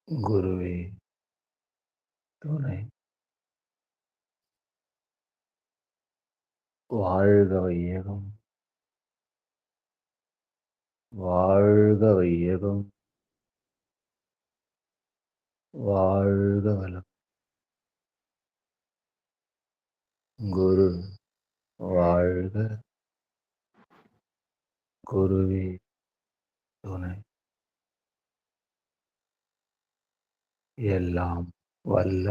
குருவே துணை. வாழ்க வையகம், வாழ்க வையகம், வாழ்க வளம். குரு வாழ்க, குருவே துணை. எல்லாம் வல்ல,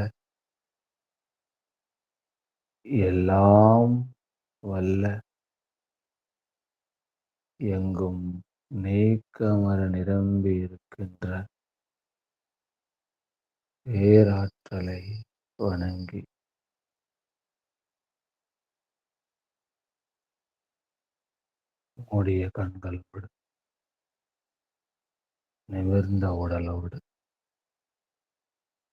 எல்லாம் வல்ல, எங்கும் நீக்கமர நிரம்பி இருக்கின்ற பேராற்றலை வணங்கி மூடிய கண்களோடு, நிமிர்ந்த உடலோடு,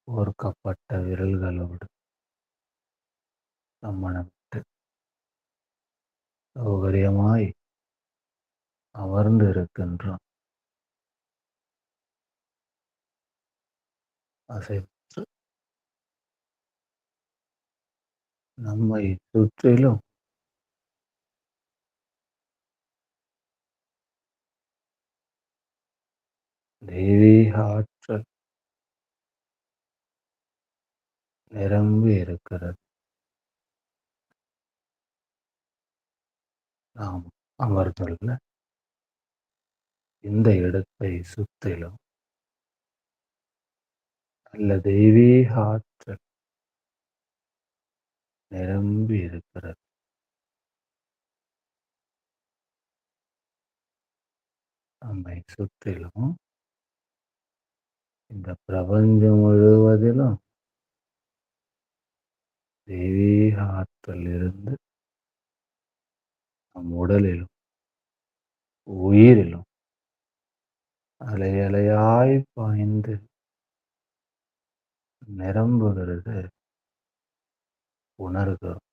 ஓர்க்கப்பட்ட விரல்களோடு நம்மனமிட்டு சௌகரியமாய் அமர்ந்து இருக்கின்றோம். அசைவற்று நம்மை சுற்றிலும் தெய்வீக ஆற்றல் நிரம்பி இருக்கிறது. நாம் அமர்ந்துள்ள இந்த இடத்தை சுற்றிலும் நல்ல தெய்வீக ஆற்றல் நிரம்பி இருக்கிறது. நம்மை சுற்றிலும் இந்த பிரபஞ்சம் முழுவதிலும் தெய்வீக ஆற்றல் இருந்து நம் உடலிலும் உயிரிலும் அலை அலையாய் பாய்ந்து நிரம்புகிறது உணர்கிறோம்.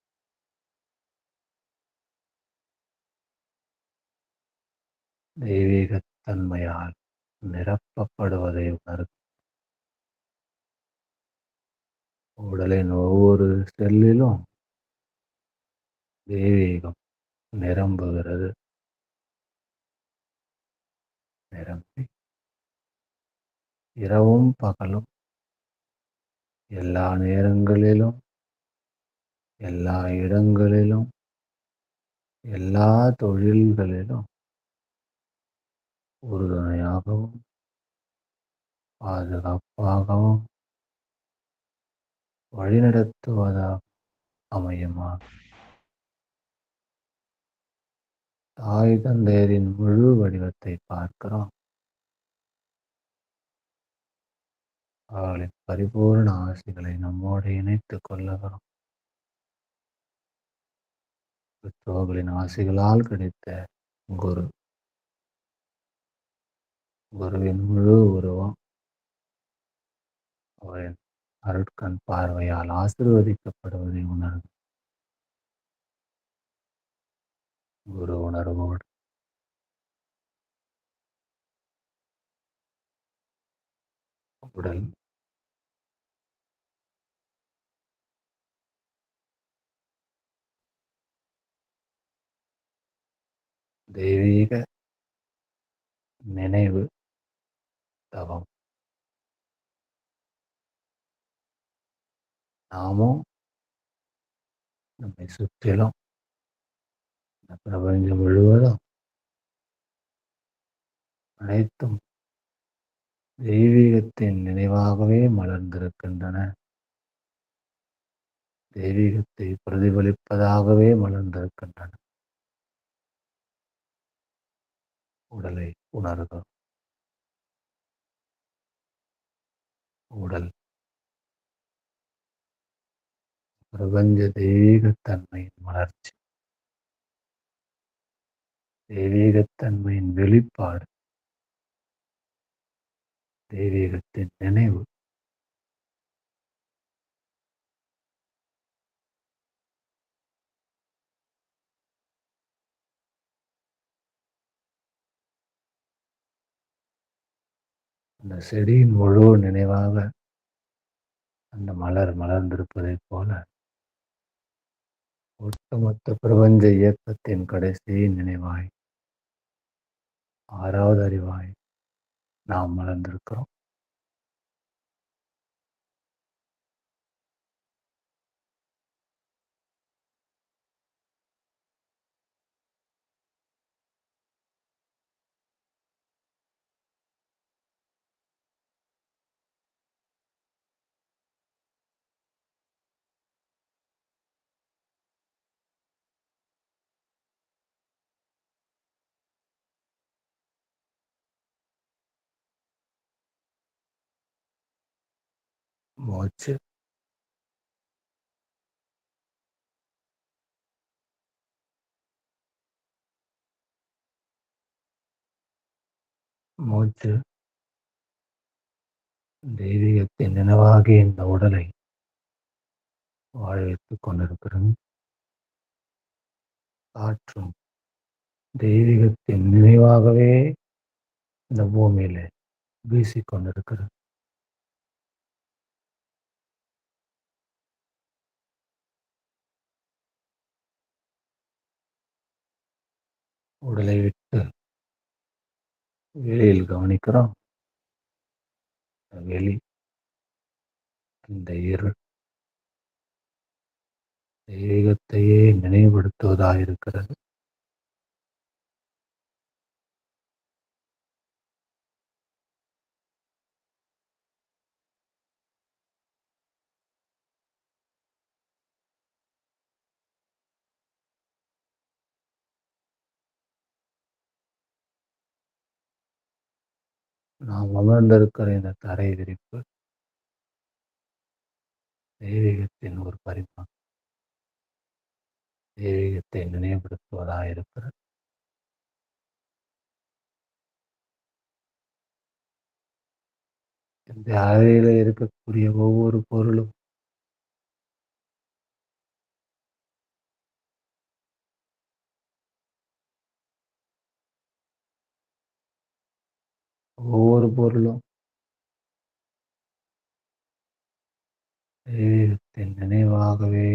தெய்வீகத்தன்மையால் நிரப்பப்படுவதை உணர்கிறோம். உடலின் ஒவ்வொரு செல்லிலும் தெய்வீகம் நிரம்புகிறது. நிரம்பி இரவும் பகலும் எல்லா நேரங்களிலும் எல்லா இடங்களிலும் எல்லா தொழில்களிலும் உறுதுணையாகவும் பாதுகாப்பாகவும் வழிநடத்துவதாக அமையுமா. தாய் தந்தையரின் முழு வடிவத்தை பார்க்கிறோம். அவர்களின் பரிபூர்ண ஆசைகளை நம்மோடு இணைத்துக் கொள்ளுகிறோம். கிறிஸ்தவர்களின் ஆசைகளால் கிடைத்த குரு, குருவின் முழு உருவம் அவரின் அருட்கண் பார்வையால் ஆசீர்வதிக்கப்படுவதை உணர்ந்து குரு உணர்வோடு உடல் தெய்வீக நினைவு தவம். நாமும் நம்மை சுற்றிலும் இந்த பிரபஞ்சம் முழுவதும் அனைத்தும் தெய்வீகத்தின் நினைவாகவே மலர்ந்திருக்கின்றன. தெய்வீகத்தை பிரதிபலிப்பதாகவே மலர்ந்திருக்கின்றன. உடலை உணர்கிறோம். உடல் பிரபஞ்ச தெய்வீகத்தன்மையின் வளர்ச்சி, தெய்வீகத்தன்மையின் வெளிப்பாடு, தெய்வீகத்தின் நினைவு. அந்த அந்த செடியின் முழு நினைவாக அந்த மலர் மலர்ந்திருப்பதைப் போல ஒட்டுமொத்த பிரபஞ்ச இயக்கத்தின் கடைசி நினைவாய், ஆறாவது அறிவாய் நாம் மலர்ந்திருக்கிறோம். மூச்சு மூச்சு தெய்வீகத்தின் நினைவாகிய இந்த உடலை வாழ வைத்துக் கொண்டிருக்கிறது. காற்றும் தெய்வீகத்தின் நினைவாகவே இந்த பூமியில வீசிக்கொண்டிருக்கிறது. உடலை விட்டு வெளியில் கவனிக்கிறோம். வெளி இந்த இருள் தெய்வீகத்தையே நினைவுபடுத்துவதாயிருக்கிறது. நாம் அமர்ந்திருக்கிற இந்த தரை விரிப்பு தெய்வீகத்தின் ஒரு பரிமாணம், தெய்வீகத்தை நினைவுபடுத்துவதாயிருக்கிறது. இந்த அறையில இருக்கக்கூடிய ஒவ்வொரு பொருளும் ஒவ்வொரு பொருளும் தெய்வீகத்தின் நினைவாகவே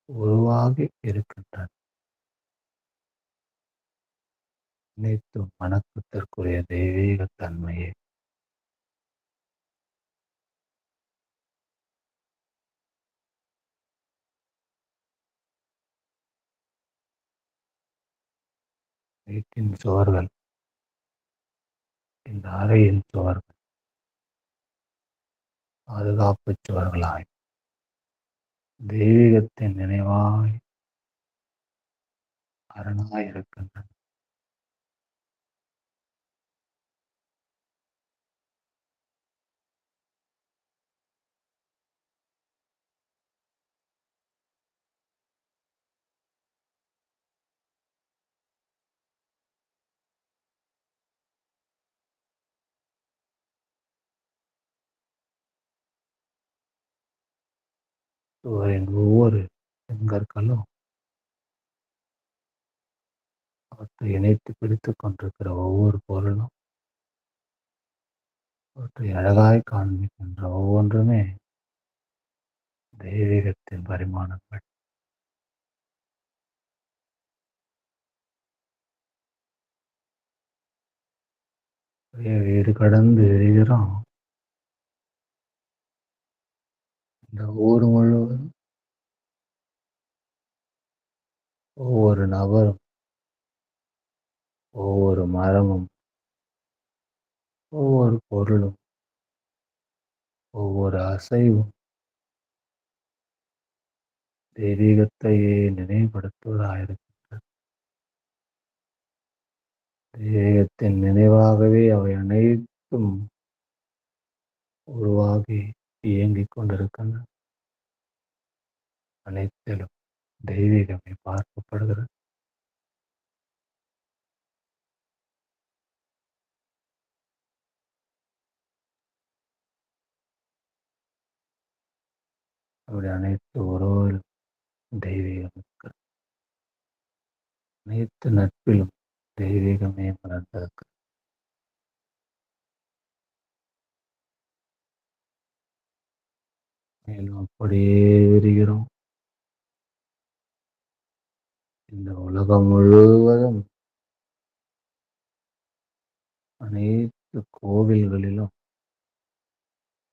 உருவாகி இருக்கின்றன. அனைத்தும் வணக்கத்திற்குரிய தெய்வீக தன்மையே. வீட்டின் சுவர்கள், இந்த அறையின் சுவர்கள் பாதுகாப்பு சுவர்களாய் தெய்வீகத்தின் நினைவாய் அரணாய் இருக்கின்றன. சுவரின் ஒவ்வொரு செங்கற்களும் அவற்றை இணைத்து பிடித்துக் கொண்டிருக்கிற ஒவ்வொரு பொருளும், அவற்றை அழகாய் காண்பிக்கின்ற ஒவ்வொன்றுமே தெய்வீகத்தின் பரிமாணங்கள். வீடு கடந்து எரிகிறோம். இந்த ஊர் முழுவதும் ஒவ்வொரு நபரும், ஒவ்வொரு மரமும், ஒவ்வொரு பொருளும், ஒவ்வொரு அசைவும் தெய்வீகத்தையே நினைவுபடுத்துவதாயிருக்கின்றது. தெய்வீகத்தின் நினைவாகவே அவை அனைத்தும் உருவாகி இயங்கிக் கொண்டிருக்கின்றன. அனைத்திலும் தெய்வீகமே பார்க்கப்படுகிறது. அவருடைய அனைத்து உறவுகளும் தெய்வீகம் இருக்கிறது. அனைத்து நட்பிலும் தெய்வீகமே மலர்ந்திருக்கிறது. மேலும் அப்படியே விரிகிறோம். இந்த உலகம் முழுவதும் அனைத்து கோவில்களிலும்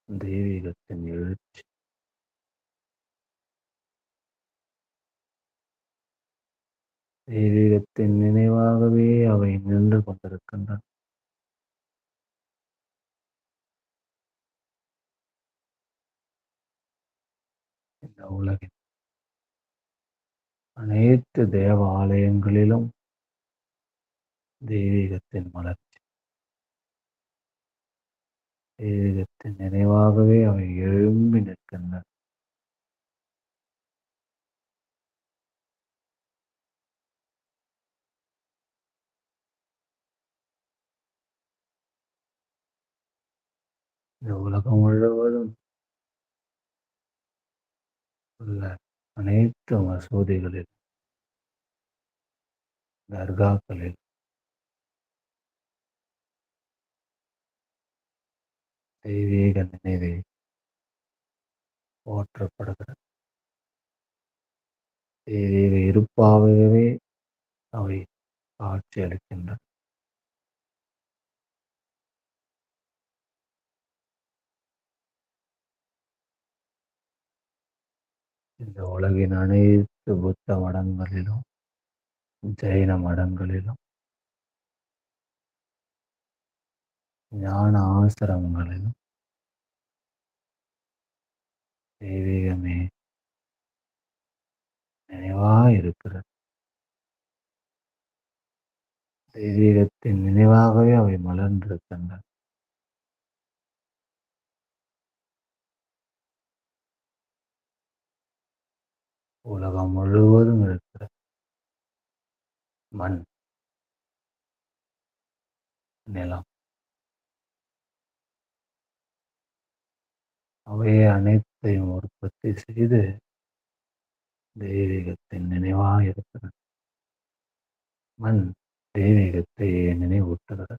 தெய்வீகத்தின் எழுச்சி, தெய்வீகத்தின் நினைவாகவே அவை நின்று கொண்டிருக்கின்றன. இந்த உலகின் அனைத்து தேவாலயங்களிலும் தெய்வீகத்தின் மலர்ச்சி, தெய்வீகத்தின் நினைவாகவே அவை எழும்பி நிற்கின்றன. இந்த உலகம் முழுவதும் உள்ள அனைத்து மசூதிகளில், தர்காக்களில் தெய்வீக நினைவே போற்றப்படுகிறது. தெய்வீக இருப்பாகவே அவை காட்சியளிக்கின்றன. இந்த உலகின் அனைத்து புத்த மடங்களிலும், ஜெயின மடங்களிலும், ஞான ஆசிரமங்களிலும் தெய்வீகமே நினைவாயிருக்கிறது. தெய்வீகத்தின் நினைவாகவே அவை மலர்ந்திருக்கின்றன. உலகம் முழுவதும் இருக்கிற மண், நிலம், அவையே அனைத்தையும் உற்பத்தி செய்து தெய்வீகத்தின் நினைவாயிருக்கிறது. மண் தெய்வீகத்தை நினைவூட்டுகிறது.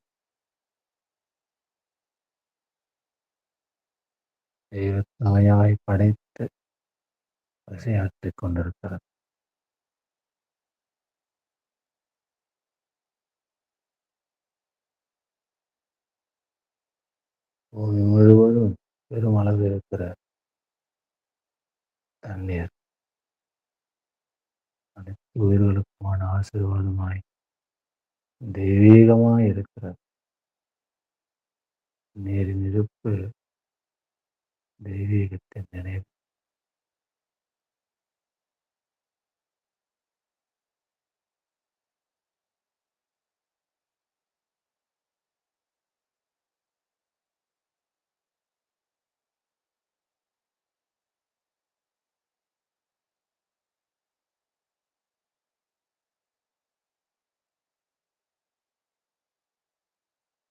தெய்வத்தாயாய் படைத்து பசியாற்றிக் கொண்டிருக்கிறது. பூமி முழுவதும் பெருமளவு இருக்கிற தண்ணீர் அனைத்து உயிர்களுக்குமான ஆசீர்வாதமாய் தெய்வீகமாய் இருக்கிறது. நீரின் இருப்பு தெய்வீகத்தின் நினைவு.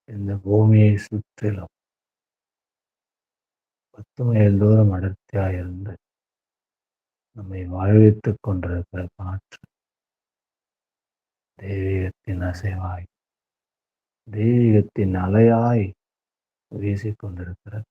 இந்த பூமியை சுற்றிலும் 10 மைல் தூரம் அடர்த்தியாயிருந்து நம்மை வாழ்வித்துக் கொண்டிருக்கிற காற்று தெய்வீகத்தின் அசைவாய், தெய்வீகத்தின் அலையாய் வீசிக்கொண்டிருக்கிறது.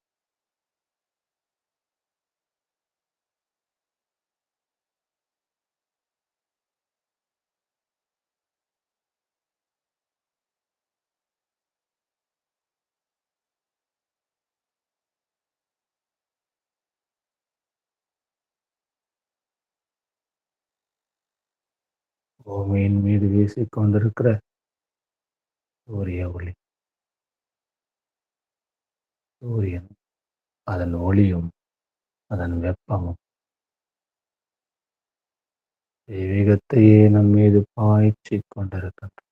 பூமியின் மீது வீசிக்கொண்டிருக்கிற சூரிய ஒளி, சூரியன், அதன் ஒளியும் அதன் வெப்பமும் தெய்வீகத்தையே நம் மீது பாய்ச்சிக் கொண்டிருக்கின்றன.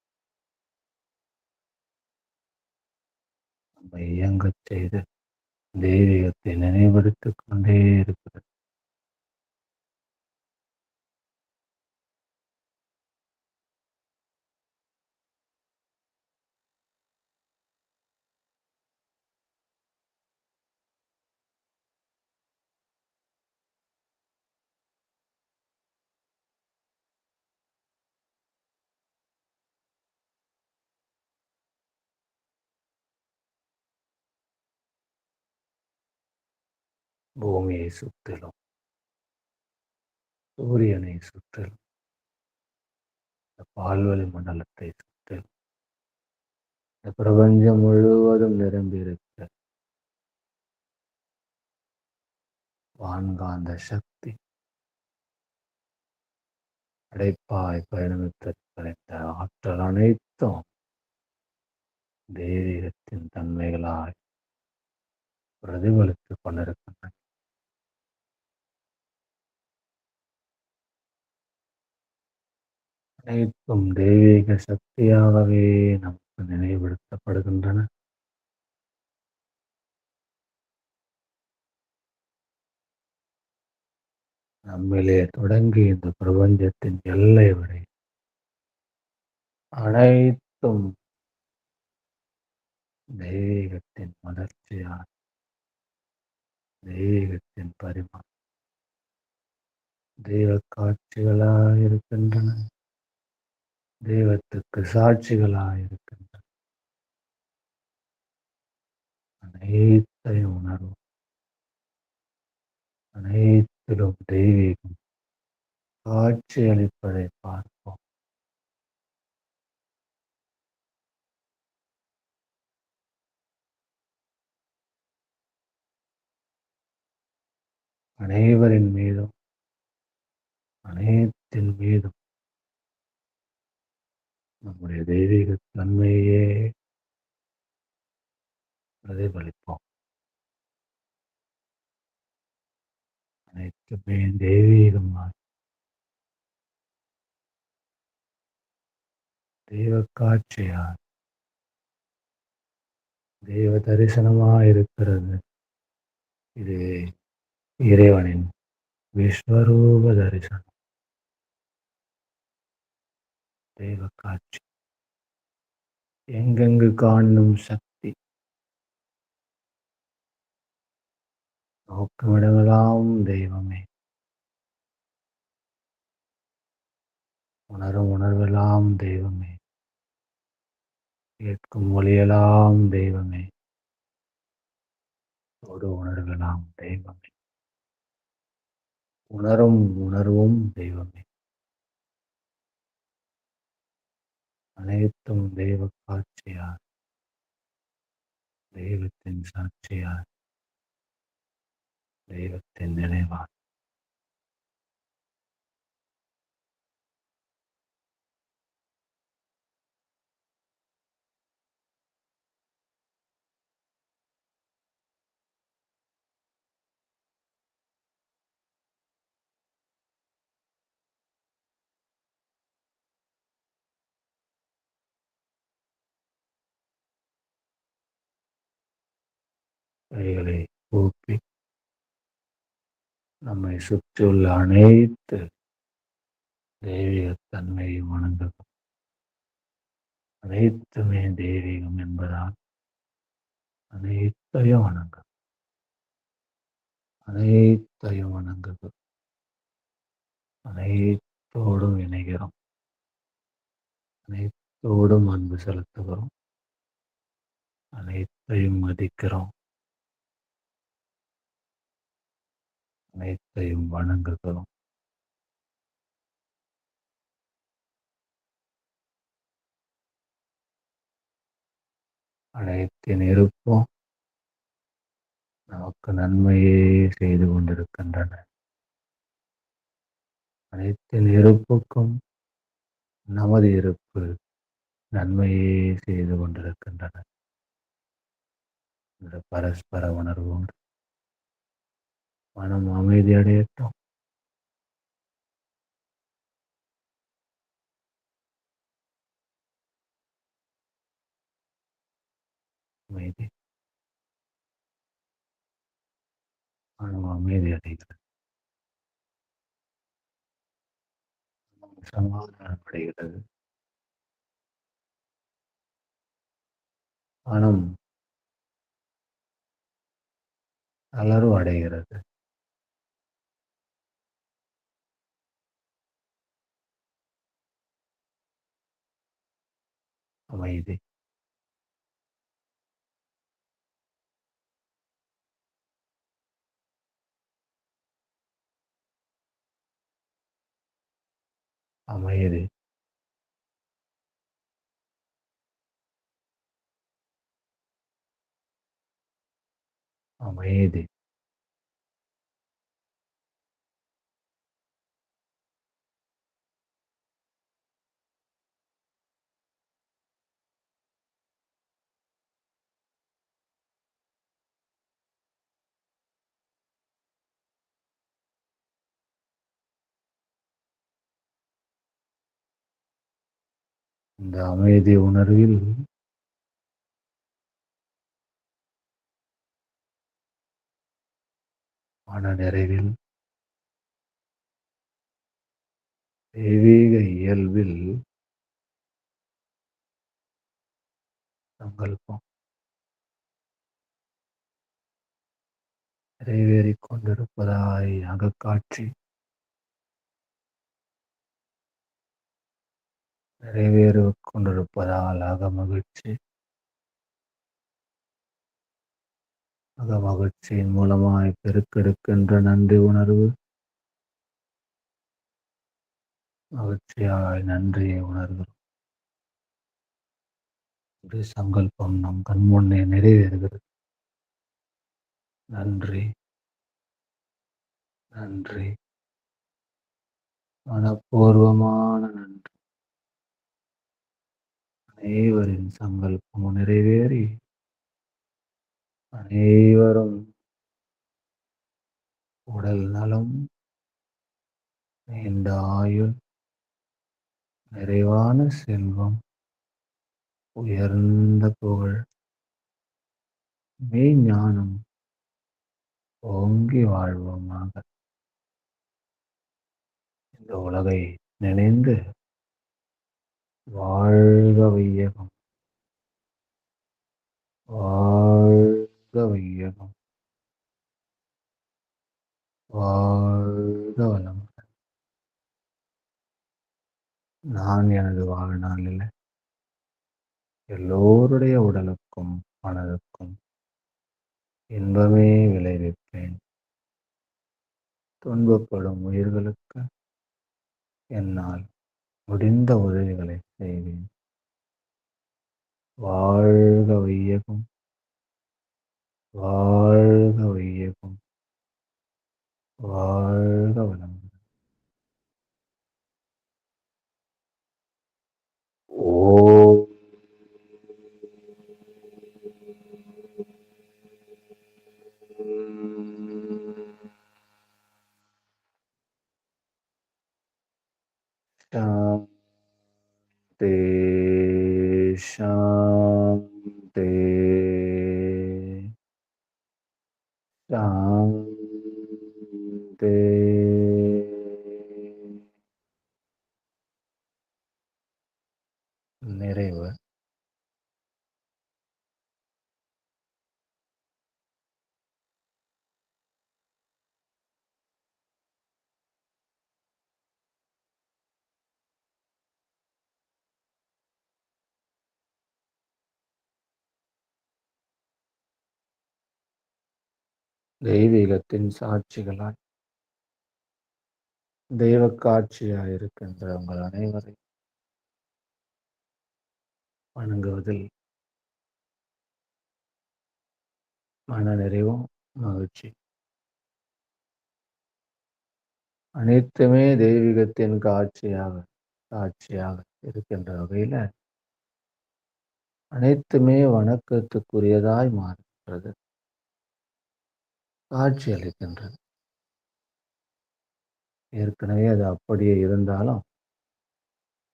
நம்மை இயங்கச் செய்து தெய்வீகத்தை நினைவெடுத்துக் கொண்டே இருக்கிறது. பூமியை சுற்றிலும், சூரியனை சுற்றிலும், இந்த பால்வெளி மண்டலத்தை சுற்றிலும், இந்த பிரபஞ்சம் முழுவதும் நிரம்பி இருக்கிற வான்காந்த சக்தி அடைப்பாய் பயணமித்திருக்கிற இந்த ஆற்றல் அனைத்தும் தெய்வீகத்தின் தன்மைகளாய் பிரதிபலித்துக் கொண்டிருக்கின்றன. அனைத்தும் தெய்வீக சக்தியாகவே நமக்கு நினைவுபடுத்தப்படுகின்றன. நம்மிலே தொடங்கி இந்த பிரபஞ்சத்தின் எல்லை வரை அனைத்தும் தெய்வீகத்தின் மலர்ச்சியால், தெய்வீகத்தின் பரிமாணம், தெய்வ காட்சிகளாய் இருக்கின்றன. தெய்வத்துக்கு சாட்சிகளாய் இருக்கின்றன. அனைத்தையும் உணர்வும், அனைத்திலும் தெய்வீகம் காட்சி அளிப்பதை பார்ப்போம். அனைவரின் மீதும், அனைத்தின் மீதும் நம்முடைய தெய்வீக தன்மையே பிரதிபலிப்போம். அனைத்துமே தெய்வீகமாக, தெய்வ காட்சியால், தெய்வ தரிசனமாக இருக்கிறது. இது இறைவனின் விஸ்வரூப தரிசனம், தெய்வ காட்சி. எங்கெங்கு காணும் சக்தி, நோக்குமிடமெல்லாம் தெய்வமே, உணரும் உணர்வெல்லாம் தெய்வமே, கேட்கும் மொழியெல்லாம் தெய்வமே, தொடு உணர்வெல்லாம் தெய்வமே, உணரும் உணர்வும் தெய்வமே. அனைத்தும் தெய்வ காட்சியார், தெய்வத்தின் சாட்சியார், தெய்வத்தின் நினைவார். கைகளை கூப்பி நம்மை சுற்றியுள்ள அனைத்து தெய்வீகத்தன்மையும் வணங்குகிறோம். அனைத்துமே தெய்வீகம் என்பதால் அனைத்தையும் வணங்குகிறோம். அனைத்தையும் வணங்குகிறோம். அனைத்தோடும் இணைகிறோம். அனைத்தோடும் அன்பு செலுத்துகிறோம். அனைத்தையும் மதிக்கிறோம். அனைத்தையும் வணங்குகிறோம். அனைத்தின் இருப்பும் நமக்கு நன்மையே செய்து கொண்டிருக்கின்றன. அனைத்தின் இருப்புக்கும் நமது இருப்பு நன்மையே செய்து கொண்டிருக்கின்றன. இந்த பரஸ்பர உணர்வோடு மனம் அமைதியடையட்டும். அமைதி, மனம் அமைதி அடைகிறது. சமாதானமடைகிறது. மனம் தளர்வு அடைகிறது. அமைதி, அமைதி, அமைதி. இந்த அமைதி உணர்வில் மன நிறைவில் தெய்வீக இயல்பில் சங்கல்பம் நிறைவேறிக் கொண்டிருப்பதாய் அகக்காட்சி நிறைவேறிக் கொண்டிருப்பதால் அகமகிழ்ச்சி, அகமகிழ்ச்சியின் மூலமாய் பெருக்கெடுக்கின்ற நன்றி உணர்வு, மகிழ்ச்சியாய் நன்றியை உணர்கிறோம். ஒரு சங்கல்பம் நம் கண்முன்னே நிறைவேறுகிறது. நன்றி, நன்றி, மனப்பூர்வமான நன்றி. அனைவரின் சங்கல்பமும் நிறைவேறி அனைவரும் உடல் நலம், நீண்ட ஆயுள், நிறைவான செல்வம், உயர்ந்த புகழ், மெய்ஞானம் ஓங்கி வாழ்வோமாக. இந்த உலகை நினைந்து வாழ்க வையகம், வாழ்க வையகம், வாழ்க வளம். நான் எனது வாழ்நாளில் எல்லோருடைய உடலுக்கும் மனதுக்கும் இன்பமே விளைவிப்பேன். துன்பப்படும் உயிர்களுக்கு என்னால் முடிந்த உதவிகளை செய்வேன். வாழ்க வையகம், வாழ்க வையகம், வாழ்க வளம். ஓம் சாந்தி, சாந்தி, சாந்தி. நிறைவு. தெய்வீகத்தின் சாட்சிகளாய் தெய்வ காட்சியாய் இருக்கின்ற உங்கள் அனைவரை வணங்குவதில் மன நிறைவும் மகிழ்ச்சி. அனைத்துமே தெய்வீகத்தின் சாட்சியாக இருக்கின்ற வகையில அனைத்துமே வணக்கத்துக்குரியதாய் மாறுகின்றது, காட்சி அளிக்கின்றது. ஏற்கனவே அது அப்படியே இருந்தாலும்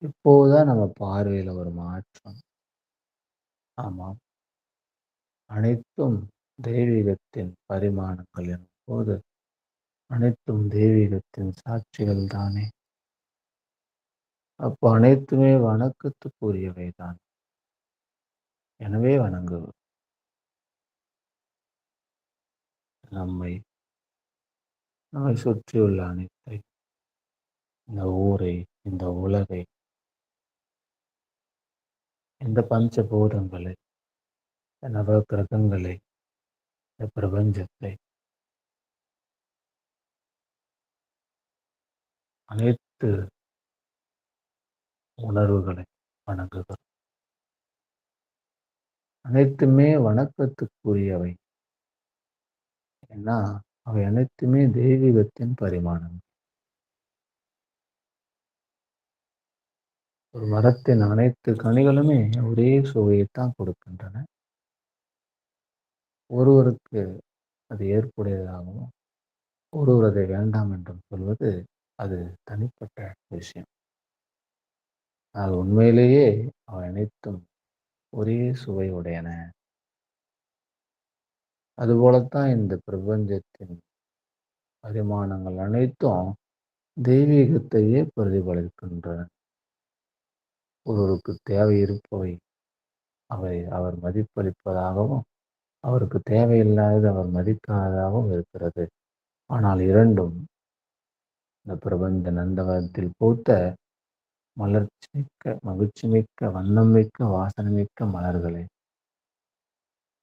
இப்போதுதான் நம்ம பார்வையில ஒரு மாற்றம். ஆமாம், அனைத்தும் தெய்வீகத்தின் பரிமாணங்கள் எனும் போது அனைத்தும் தெய்வீகத்தின் சாட்சிகள் தானே. அப்போ அனைத்துமே வணக்கத்துக்குரியவைதான். எனவே வணங்குவோம். நம்மை சுற்றியுள்ள அனைத்தை, இந்த ஊரை, இந்த உலகை, இந்த பஞ்சபூதங்களை, நவ கிரகங்களை, இந்த பிரபஞ்சத்தை, அனைத்து உணர்வுகளை வணங்குகிறோம். அனைத்துமே வணக்கத்துக்குரியவை. ஏன்னா, அவை அனைத்துமே தெய்வீகத்தின் பரிமாணம். ஒரு மரத்தின் அனைத்து கனிகளுமே ஒரே சுவையைத்தான் கொடுக்கின்றன. ஒருவருக்கு அது ஏற்புடையதாகவும், ஒருவர் அதை வேண்டாம் என்றும் சொல்வது, அது தனிப்பட்ட விஷயம். ஆனால் உண்மையிலேயே அவை அனைத்தும் ஒரே சுவையுடையன. அதுபோலத்தான் இந்த பிரபஞ்சத்தின் பரிமாணங்கள் அனைத்தும் தெய்வீகத்தையே பிரதிபலிக்கின்றன. ஒருவருக்கு தேவை இருப்பவை அவை அவர் மதிப்பளிப்பதாகவும், அவருக்கு தேவையில்லாதது அவர் மதிக்காததாகவும் இருக்கிறது. ஆனால் இரண்டும் இந்த பிரபஞ்ச நந்தவனத்தில் பூத்த மலர்ச்சி மிக்க, மகிழ்ச்சி மிக்க, வண்ணம் மிக்க, வாசனை மிக்க மலர்களே.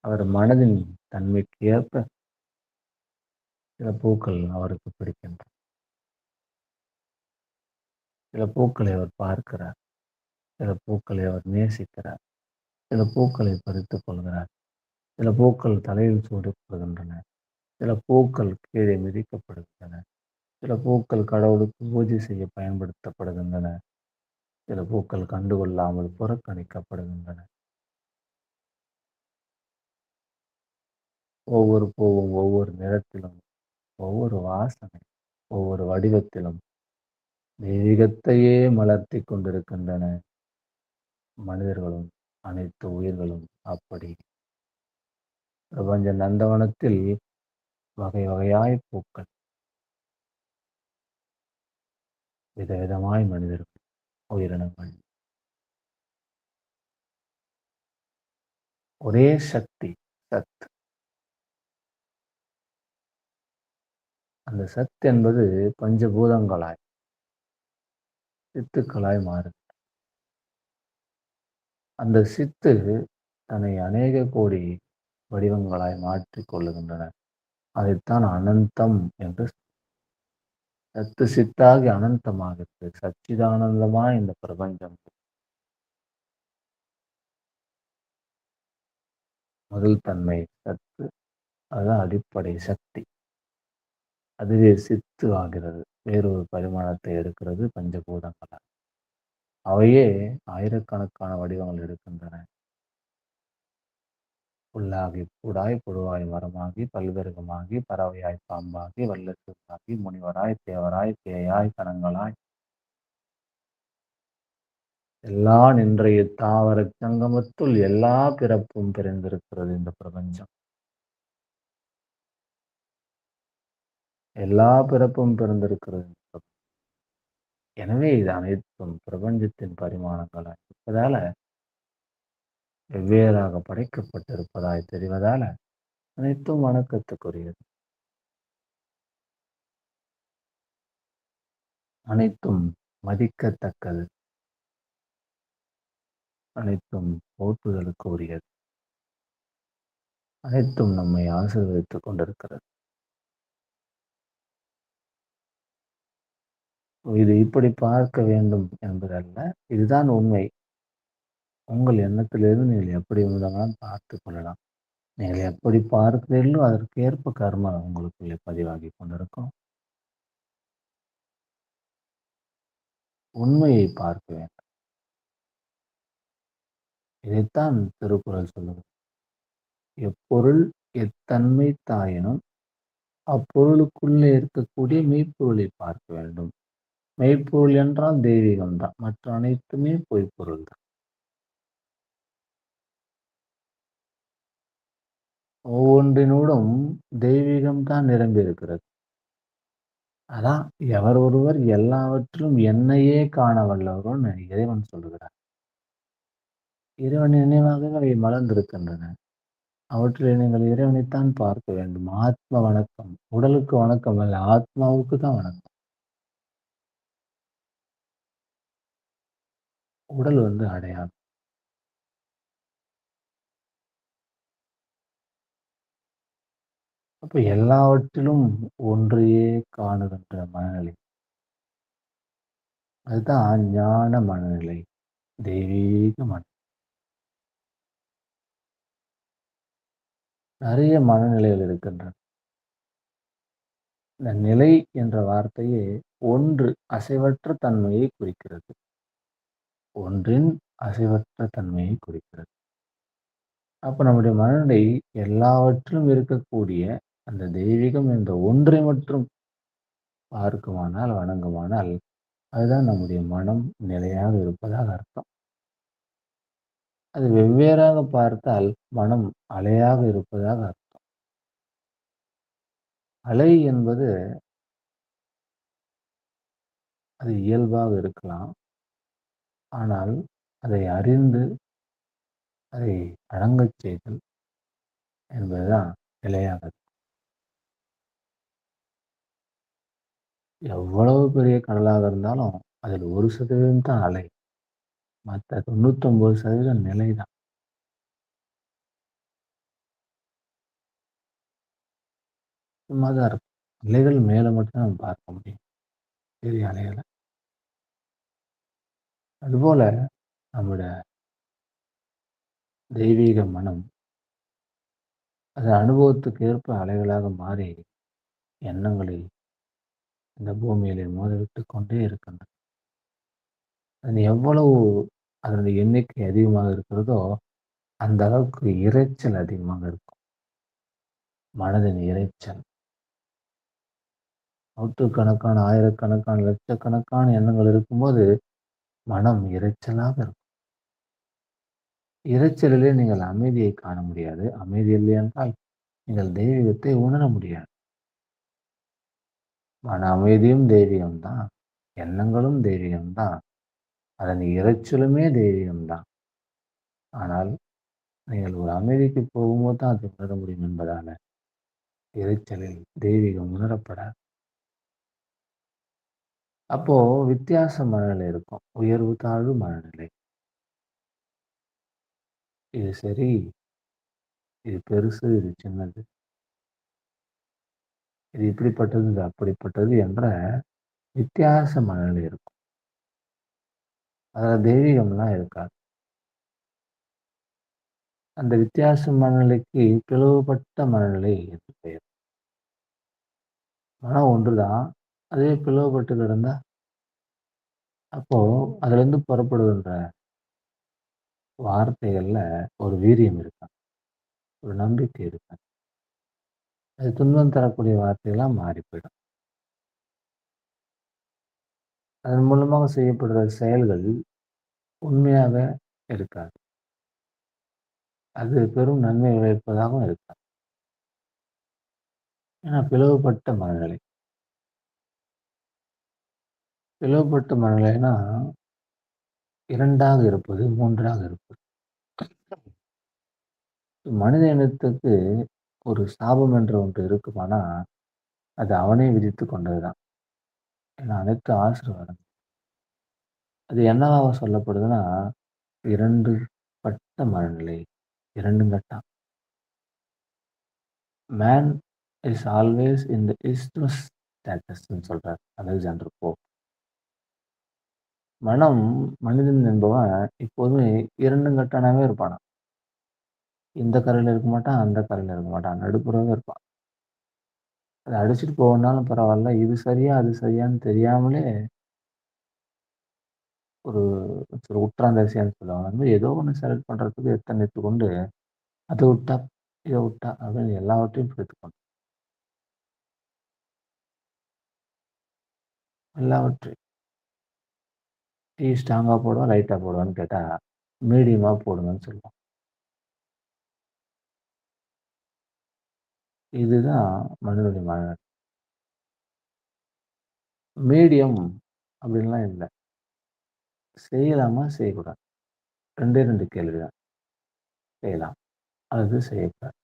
அவர் மனதின் தன்மைக்கு ஏற்ப சில பூக்கள் அவருக்கு பிடிக்கின்றன. சில பூக்களை அவர் பார்க்கிறார். சில பூக்களை அவர் நேசிக்கிறார். சில பூக்களை பறித்துக் கொள்கிறார். சில பூக்கள் தலையில் சூடப்படுகின்றன. சில பூக்கள் கீழே மிதிக்கப்படுகின்றன. சில பூக்கள் கடவுளுக்கு பூஜை செய்ய பயன்படுத்தப்படுகின்றன. சில பூக்கள் கண்டுகொள்ளாமல் புறக்கணிக்கப்படுகின்றன. ஒவ்வொரு பூவும் ஒவ்வொரு நிறத்திலும், ஒவ்வொரு வாசனை, ஒவ்வொரு வடிவத்திலும் தெய்வீகத்தையே மலர்த்தி கொண்டிருக்கின்றன. மனிதர்களும் அனைத்து உயிர்களும் அப்படி. பிரபஞ்ச நந்தவனத்தில் வகை வகையாய் பூக்கள், விதவிதமாய் மனிதர்கள், உயிரினங்கள். ஒரே சக்தி, சத். அந்த சத் என்பது பஞ்சபூதங்களாய், சித்துக்களாய் மாறுது. அந்த சித்து தன்னை அநேக கோடி வடிவங்களாய் மாற்றிக் கொள்ளுகின்றன. அதைத்தான் அனந்தம் என்று, சத்து சித்தாகி அனந்தமாகிறது. சச்சிதானந்தமாய் இந்த பிரபஞ்சம். முதல் தன்மை சத்து, அதுதான் அடிப்படை சக்தி. அதுவே சித்து ஆகிறது. வேறொரு பரிமாணத்தை எடுக்கிறது பஞ்சபூதங்களால். அவையே ஆயிரக்கணக்கான வடிவங்கள் எடுக்கின்றன. புல்லாகி பூடாய், புழுவாய் மரமாகி, பல்விருகமாகி, பறவையாய் பாம்பாகி, வல்லசுருளாகி, முனிவராய், தேவராய், பேயாய், கணங்களாய், எல்லா நின்றைய தாவர சங்கமத்துள் எல்லா பிறப்பும் பிறந்திருக்கிறது இந்த பிரபஞ்சம். எல்லா பிறப்பும் பிறந்திருக்கிறது. எனவே இது அனைத்தும் பிரபஞ்சத்தின் பரிமாணங்களாய் இருப்பதால, வெவ்வேறாக படைக்கப்பட்டிருப்பதாய் தெரிவதால, அனைத்தும் வணக்கத்துக்குரியது. அனைத்தும் மதிக்கத்தக்கது. அனைத்தும் போற்றுதலுக்கு உரியது. அனைத்தும் நம்மை ஆசீர்வதித்துக் கொண்டிருக்கிறது. இது இப்படி பார்க்க வேண்டும் என்பதல்ல. இதுதான் உண்மை. உங்கள் எண்ணத்திலிருந்து நீங்கள் எப்படி வேண்டுமானாலும் பார்த்துக் கொள்ளலாம். நீங்கள் எப்படி பார்க்கிறீர்களோ அதற்கேற்ப கர்மா உங்களுக்குள்ளே பதிவாகி கொண்டிருக்கும். உண்மையை பார்க்க வேண்டும். இதைத்தான் திருக்குறள் சொல்லுகிறது. எப்பொருள் எத்தன்மை தாயினும் அப்பொருளுக்குள்ளே இருக்கக்கூடிய மெய்ப்பொருளை பார்க்க வேண்டும். மெய்ப்பொருள் என்றால் தெய்வீகம் தான். மற்ற அனைத்துமே பொய்ப்பொருள் தான். ஒவ்வொன்றினூடும் தெய்வீகம் தான் நிரம்பி இருக்கிறது. அதான் எவர் ஒருவர் எல்லாவற்றிலும் என்னையே காண வல்லவரோன்னு இறைவன் சொல்லுகிறார். இறைவன் நினைவாகவே அவை மலர்ந்திருக்கின்றன. அவற்றிலே நீங்கள் இறைவனைத்தான் பார்க்க வேண்டும். ஆத்ம வணக்கம். உடலுக்கு வணக்கம் அல்ல, ஆத்மாவுக்கு தான் வணக்கம். உடல் அடையாளம். அப்ப எல்லாவற்றிலும் ஒன்றையே காணுகின்ற மனநிலை. அதுதான் ஞான மனநிலை, தெய்வீக நெறைய மனநிலைகள் இருக்கின்றன. இந்த நிலை என்ற வார்த்தையே ஒன்று அசைவற்ற தன்மையை குறிக்கிறது. ஒன்றின் அசைவற்ற தன்மையை குறிக்கிறது. அப்ப நம்முடைய மனநிலை எல்லாவற்றிலும் இருக்கக்கூடிய அந்த தெய்வீகம் என்ற ஒன்றை மட்டும் பார்க்குமானால், வணங்குமானால், அதுதான் நம்முடைய மனம் நிலையாக இருப்பதாக அர்த்தம். அது வெவ்வேறாக பார்த்தால் மனம் அலையாக இருப்பதாக அர்த்தம். அலை என்பது அது இயல்பாக இருக்கலாம். ஆனால் அதை அறிந்து அதை அடங்கச் செய்தல் என்பதுதான் நிலையானது. எவ்வளவு பெரிய கடலாக இருந்தாலும் அதில் 1% தான் அலை. மத்த 99% நிலைதான். சும்மா தான் இருக்கும். அலைகள் மேல மட்டும் நம்ம பார்க்க முடியும். பெரிய அலைகள. அதுபோல நம்முடைய தெய்வீக மனம் அது அனுபவத்துக்கு ஏற்ப அலைகளாக மாறி எண்ணங்களை இந்த பூமியிலே மோதவிட்டுக் கொண்டே இருக்கின்றன. அது எவ்வளவு அதனுடைய எண்ணிக்கை அதிகமாக இருக்கிறதோ, அந்த அளவுக்கு இரைச்சல் அதிகமாக இருக்கும். மனதின் இரைச்சல். நூற்றுக்கணக்கான, ஆயிரக்கணக்கான, லட்சக்கணக்கான எண்ணங்கள் இருக்கும்போது, மனம் இரைச்சலாக இருக்கும். இரைச்சலிலே நீங்கள் அமைதியை காண முடியாது. அமைதி இல்லை என்றால், நீங்கள் தெய்வீகத்தை உணர முடியாது. மன அமைதியும் தெய்வீகம் தான். எண்ணங்களும் தெய்வீகம் தான். அதன் இரைச்சலுமே தெய்வீகம் தான். ஆனால், நீங்கள் ஒரு அமைதிக்கு போகும்போது தான் அதை உணர முடியும் என்பதால, இரைச்சலில் தெய்வீகம் உணரப்படாது. அப்போ வித்தியாச மனநிலை இருக்கும். உயர்வு, தாழ்வு மனநிலை. இது சரி, இது பெருசு, இது சின்னது. இது இப்படிப்பட்டது, இது அப்படிப்பட்டது என்ற வித்தியாச மனநிலை இருக்கும். அதுல தெய்வீகம்லாம் இருக்காது. அந்த வித்தியாச மனநிலைக்கு பிளவுபட்ட மனநிலை என்று பெயர். மனம் ஒன்றுதான். அதுவே பிளவுபட்டு கிடந்தா, அப்போ அதுலேருந்து புறப்படுகின்ற வார்த்தைகள்ல ஒரு வீரியம் இருக்காது. ஒரு நம்பிக்கை இருக்காது. அது துன்பம் தரக்கூடிய வார்த்தைகளா மாறி போயிடும். அதன் மூலமாக செய்யப்படுற செயல்கள் உண்மையாக இருக்காது. அது பெரும் நன்மை விளைவிப்பதாகவும் இருக்காது. ஏன்னா பிளவுபட்ட மனநிலை. பிளவுபட்ட மனநிலைனா 2ஆக இருப்பது, 3ஆக இருப்பது. மனித இனத்துக்கு ஒரு சாபம் என்ற ஒன்று இருக்குமானா, அது அவனே விதித்துக் கொண்டதுதான். ஏன்னா அனைத்து ஆசீர்வாதம். அது என்னவாக சொல்லப்படுதுன்னா, 2 பட்ட மனநிலை. 2ம் கெட்டான். மேன் இஸ் ஆல்வேஸ் இன் த இஸ்த்மஸ் ஸ்டேட்டஸ்ன்னு சொல்றார் அலெக்சாண்டர் போப். மனம் மனிதன் என்பவன் எப்போதுமே 2ம் கெட்டானாவே இருப்பானாம். இந்த கரையில இருக்க மாட்டான், அந்த கரையில இருக்க மாட்டான். நடுப்புறவே இருப்பான். அத அடிச்சுட்டு போகணும்னாலும் பரவால்ல. இது சரியா, அது சரியான்னு தெரியாமலே ஒரு ஒரு உற்றாந்தரிசியான்னு சொல்லுவாங்க. அந்த மாரி ஏதோ ஒண்ணு செலக்ட் பண்றதுக்கு எத்தனித்துக் கொண்டு, அத விட்டா, இத விட்டா அப்படின்னு எல்லாவற்றையும் பிடித்துக்கொண்டான். எல்லாவற்றையும். டீ ஸ்ட்ராங்கா போடவா, லைட்டா போடவான்னு கேட்டா, மீடியமா போடுங்கன்னு சொல்லுவான். இதுதான் மனிதனுடைய மனநிலை. மீடியம் அப்படின்லாம் இல்ல. செய்யலாமா? செய்யக்கூடாது. 2டே 2 கேள்வி தான். செய்யலாம். அல்லது செய்யக்கூடாது.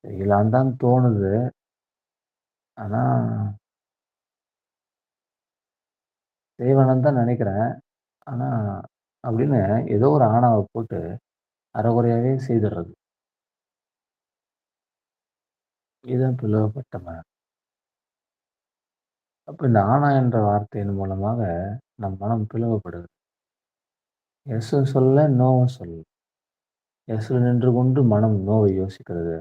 செய்யலான்னு தான் தோணுது. ஆனா, செய்ய வேணாம்னு தான் நெனைக்கிறேன். ஆனா, அப்படின்னு ஏதோ ஒரு ஆணவ போட்டு அரைகுறையாவே செய்துர்றது. இதுதான் பிளவுபட்ட மனம். அப்ப இந்த ஆணா என்ற வார்த்தையின் மூலமாக நம் மனம் பிளவுபடுது. எஸ்ஸும் சொல்லல, நோவும் சொல்லல. எஸ்ஸில் நின்று கொண்டு மனம் நோவை யோசிக்கிறது.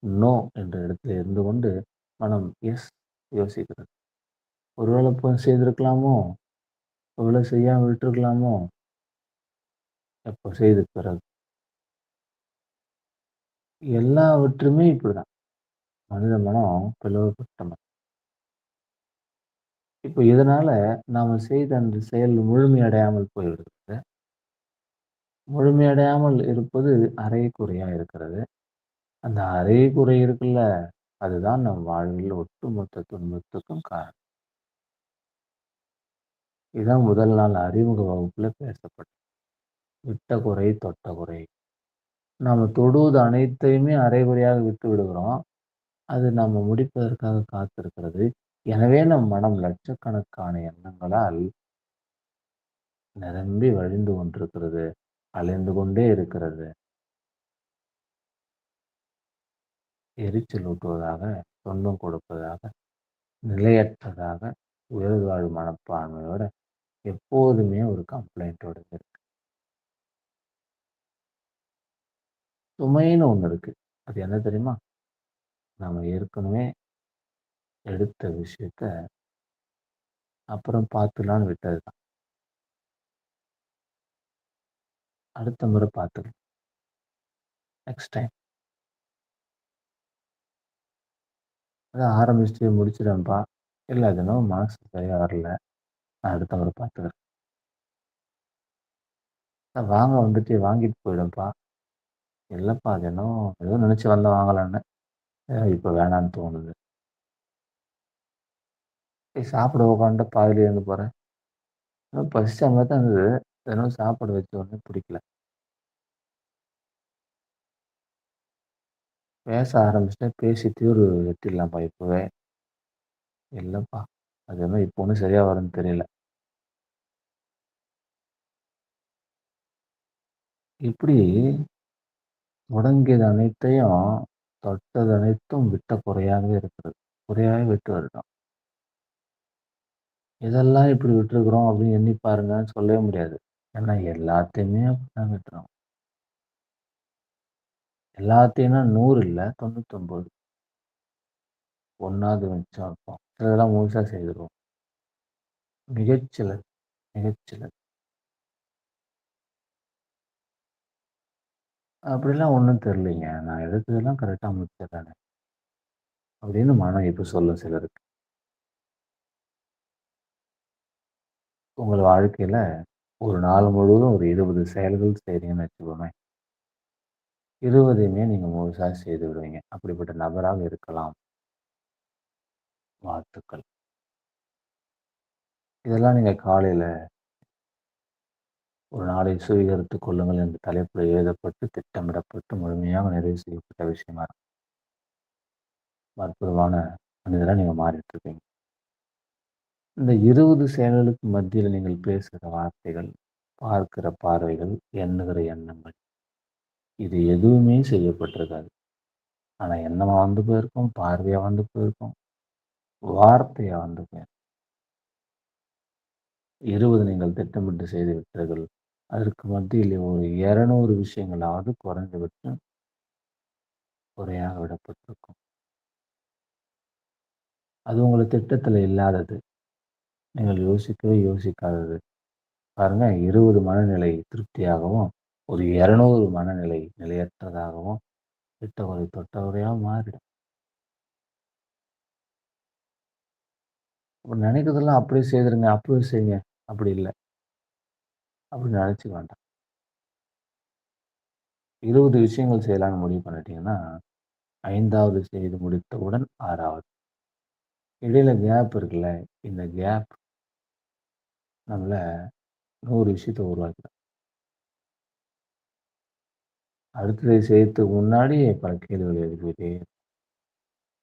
நோ என்ற இடத்திலே இருந்து கொண்டு மனம் எஸ் யோசிக்கிறது. ஒருவேளை செய்திருக்கலாமோ? ஒருவேளை செய்யாம விட்டுருக்கலாமோ? எப்போ செய்த பிறகு. எல்லாவற்றுமே இப்படிதான். மனித மனம் பிளவுபட்ட மனம். இப்ப இதனால நாம செய்த அந்த செயல் முழுமையடையாமல் போய்விடுகிறது. முழுமையடையாமல் இருப்பது அரைகுறையா இருக்கிறது. அந்த அரைகுறை இருக்குல்ல, அதுதான் நம் வாழ்வில் ஒட்டுமொத்த துன்பத்துக்கும் காரணம். இதான் முதல் நாள் அறிமுக வகுப்புல பேசப்பட்டது. விட்ட குறை, தொட்ட குறை. நாம தொடுவது அனைத்தையுமே அரைகுறையாக விட்டு விடுகிறோம். அது நம்ம முடிப்பதற்காக காத்திருக்கிறது. எனவே நம் மனம் லட்சக்கணக்கான எண்ணங்களால் நிரம்பி வழிந்து கொண்டிருக்கிறது. அலைந்து கொண்டே இருக்கிறது. எரிச்சல் ஊட்டுவதாக, துன்பம் கொடுப்பதாக, நிலையற்றதாக, உயர்வாழ் மனப்பான்மையோட எப்போதுமே ஒரு கம்ப்ளைண்டோட இருக்கு. சுமைன்னு ஒண்ணு இருக்கு. அது என்ன தெரியுமா? நம்ம ஏற்கனவே எடுத்த விஷயத்த அப்புறம் பார்த்துக்கலான்னு விட்டது தான். அடுத்த முறை பார்த்துக்கலாம். Next time. அதான் ஆரம்பிச்சுட்டு முடிச்சுடுவேன்ப்பா. இல்ல அது என்னவோ மனசு சரியா வரல. நான் அடுத்த முறை பார்த்துக்கிறேன். வாங்க வந்துட்டு வாங்கிட்டு போயிடும்ப்பா. இல்லப்பா அது என்னவோ ஏதோ நினைச்சு வந்தேன் வாங்கலான்னு. இப்ப வேணான்னு தோணுது. சாப்பிட உட்காந்துட்டு பாதியிலே எழுந்து போறேன். பசிச்ச மாரி தான் இருந்தது. என்னமோ சாப்பாடு வச்ச உடனே பிடிக்கல. பேச ஆரம்பிச்சுட்டேன். பேசி தீர்வு எட்டிடலாம்ப்பா இப்பவே. இல்லப்பா. அது என்ன இப்போ ஒண்ணும் சரியா வரும்ன்னு தெரியல. இப்படி முடங்கியது அனைத்தையும், தொட்டது அனைத்தும் விட்ட குறையாகவே இருக்கிறது. குறையாவே விட்டு வருகிறோம். எதெல்லாம் இப்படி விட்டுருக்குறோம் அப்படின்னு எண்ணி பாருங்கன்னு சொல்லவே முடியாது. ஏன்னா எல்லாத்தையுமே அப்படிதான் விட்டுறோம். எல்லாத்தையும்னா 100 இல்ல 99. 1வது மிச்சம் இருக்கும். சிலதெல்லாம் முழுசா செய்துருவோம். மிகச்சிலது, மிகச்சிலது. அப்படிலாம் ஒண்ணும் தெரியலைங்க. நான் எடுத்ததெல்லாம் கரெக்ட்டா முடிச்சிடுறேனே. அப்படின்னு மனம் இப்ப சொல்லும் சிலருக்கு. உங்கள் வாழ்க்கையில ஒரு நாள் முழுவதும் ஒரு 20 செயல்கள் செய்றீங்கன்னு வச்சுக்கோங்க. 20யுமே நீங்க முழுசா செய்து விடுவீங்க. அப்படிப்பட்ட நபராக இருக்கலாம். வாழ்த்துக்கள். இதெல்லாம் நீங்க காலையில ஒரு நாளை சுவீகரித்துக் கொள்ளுங்கள் என்ற தலைப்பில் எழுதப்பட்டு, திட்டமிடப்பட்டு, முழுமையாக நிறைவு செய்யப்பட்ட விஷயமா இருக்கும். அற்புதமான மனிதரா நீங்க மாறிட்டு இருக்கீங்க. இந்த 20 செயல்களுக்கு மத்தியில நீங்கள் பேசுகிற வார்த்தைகள், பார்க்கிற பார்வைகள், எண்ணுகிற எண்ணங்கள், இது எதுவுமே செய்யப்பட்டிருக்காது. ஆனா எண்ணமா வந்து போயிருக்கும், பார்வையா வந்து போயிருக்கும், வார்த்தையா வந்து போயிருக்கும். 20 நீங்கள் திட்டமிட்டு செய்து விட்டீர்கள். அதற்கு மத்தியிலே ஒரு 200 விஷயங்களாவது குறைந்தபட்சம் குறையாக விடப்பட்டிருக்கும். அது உங்க திட்டத்துல இல்லாதது. நீங்கள் யோசிக்கவே யோசிக்காதது. பாருங்க 20 மனநிலை திருப்தியாகவும், ஒரு 200 மனநிலை நிலையற்றதாகவும், விட்டவரை தொட்டவரையா மாறிடும். அப்ப நினைக்கிறதெல்லாம் அப்படியே செய்துருங்க, அப்படியே செய்யுங்க. அப்படி இல்ல. அப்படி நினைச்சுக்க வேண்டாம். 20 விஷயங்கள் செய்யலாம்னு முடிவு பண்ணிட்டீங்கன்னா, 5வது செய்து முடித்தவுடன் 6வது. இடையில கேப் இருக்குல்ல, இந்த கேப் நம்மள 100 விஷயத்த உருவாக்கிடும். அடுத்ததை செய்யறதுக்கு முன்னாடி பல கேள்விகள் எழுப்பிட்டே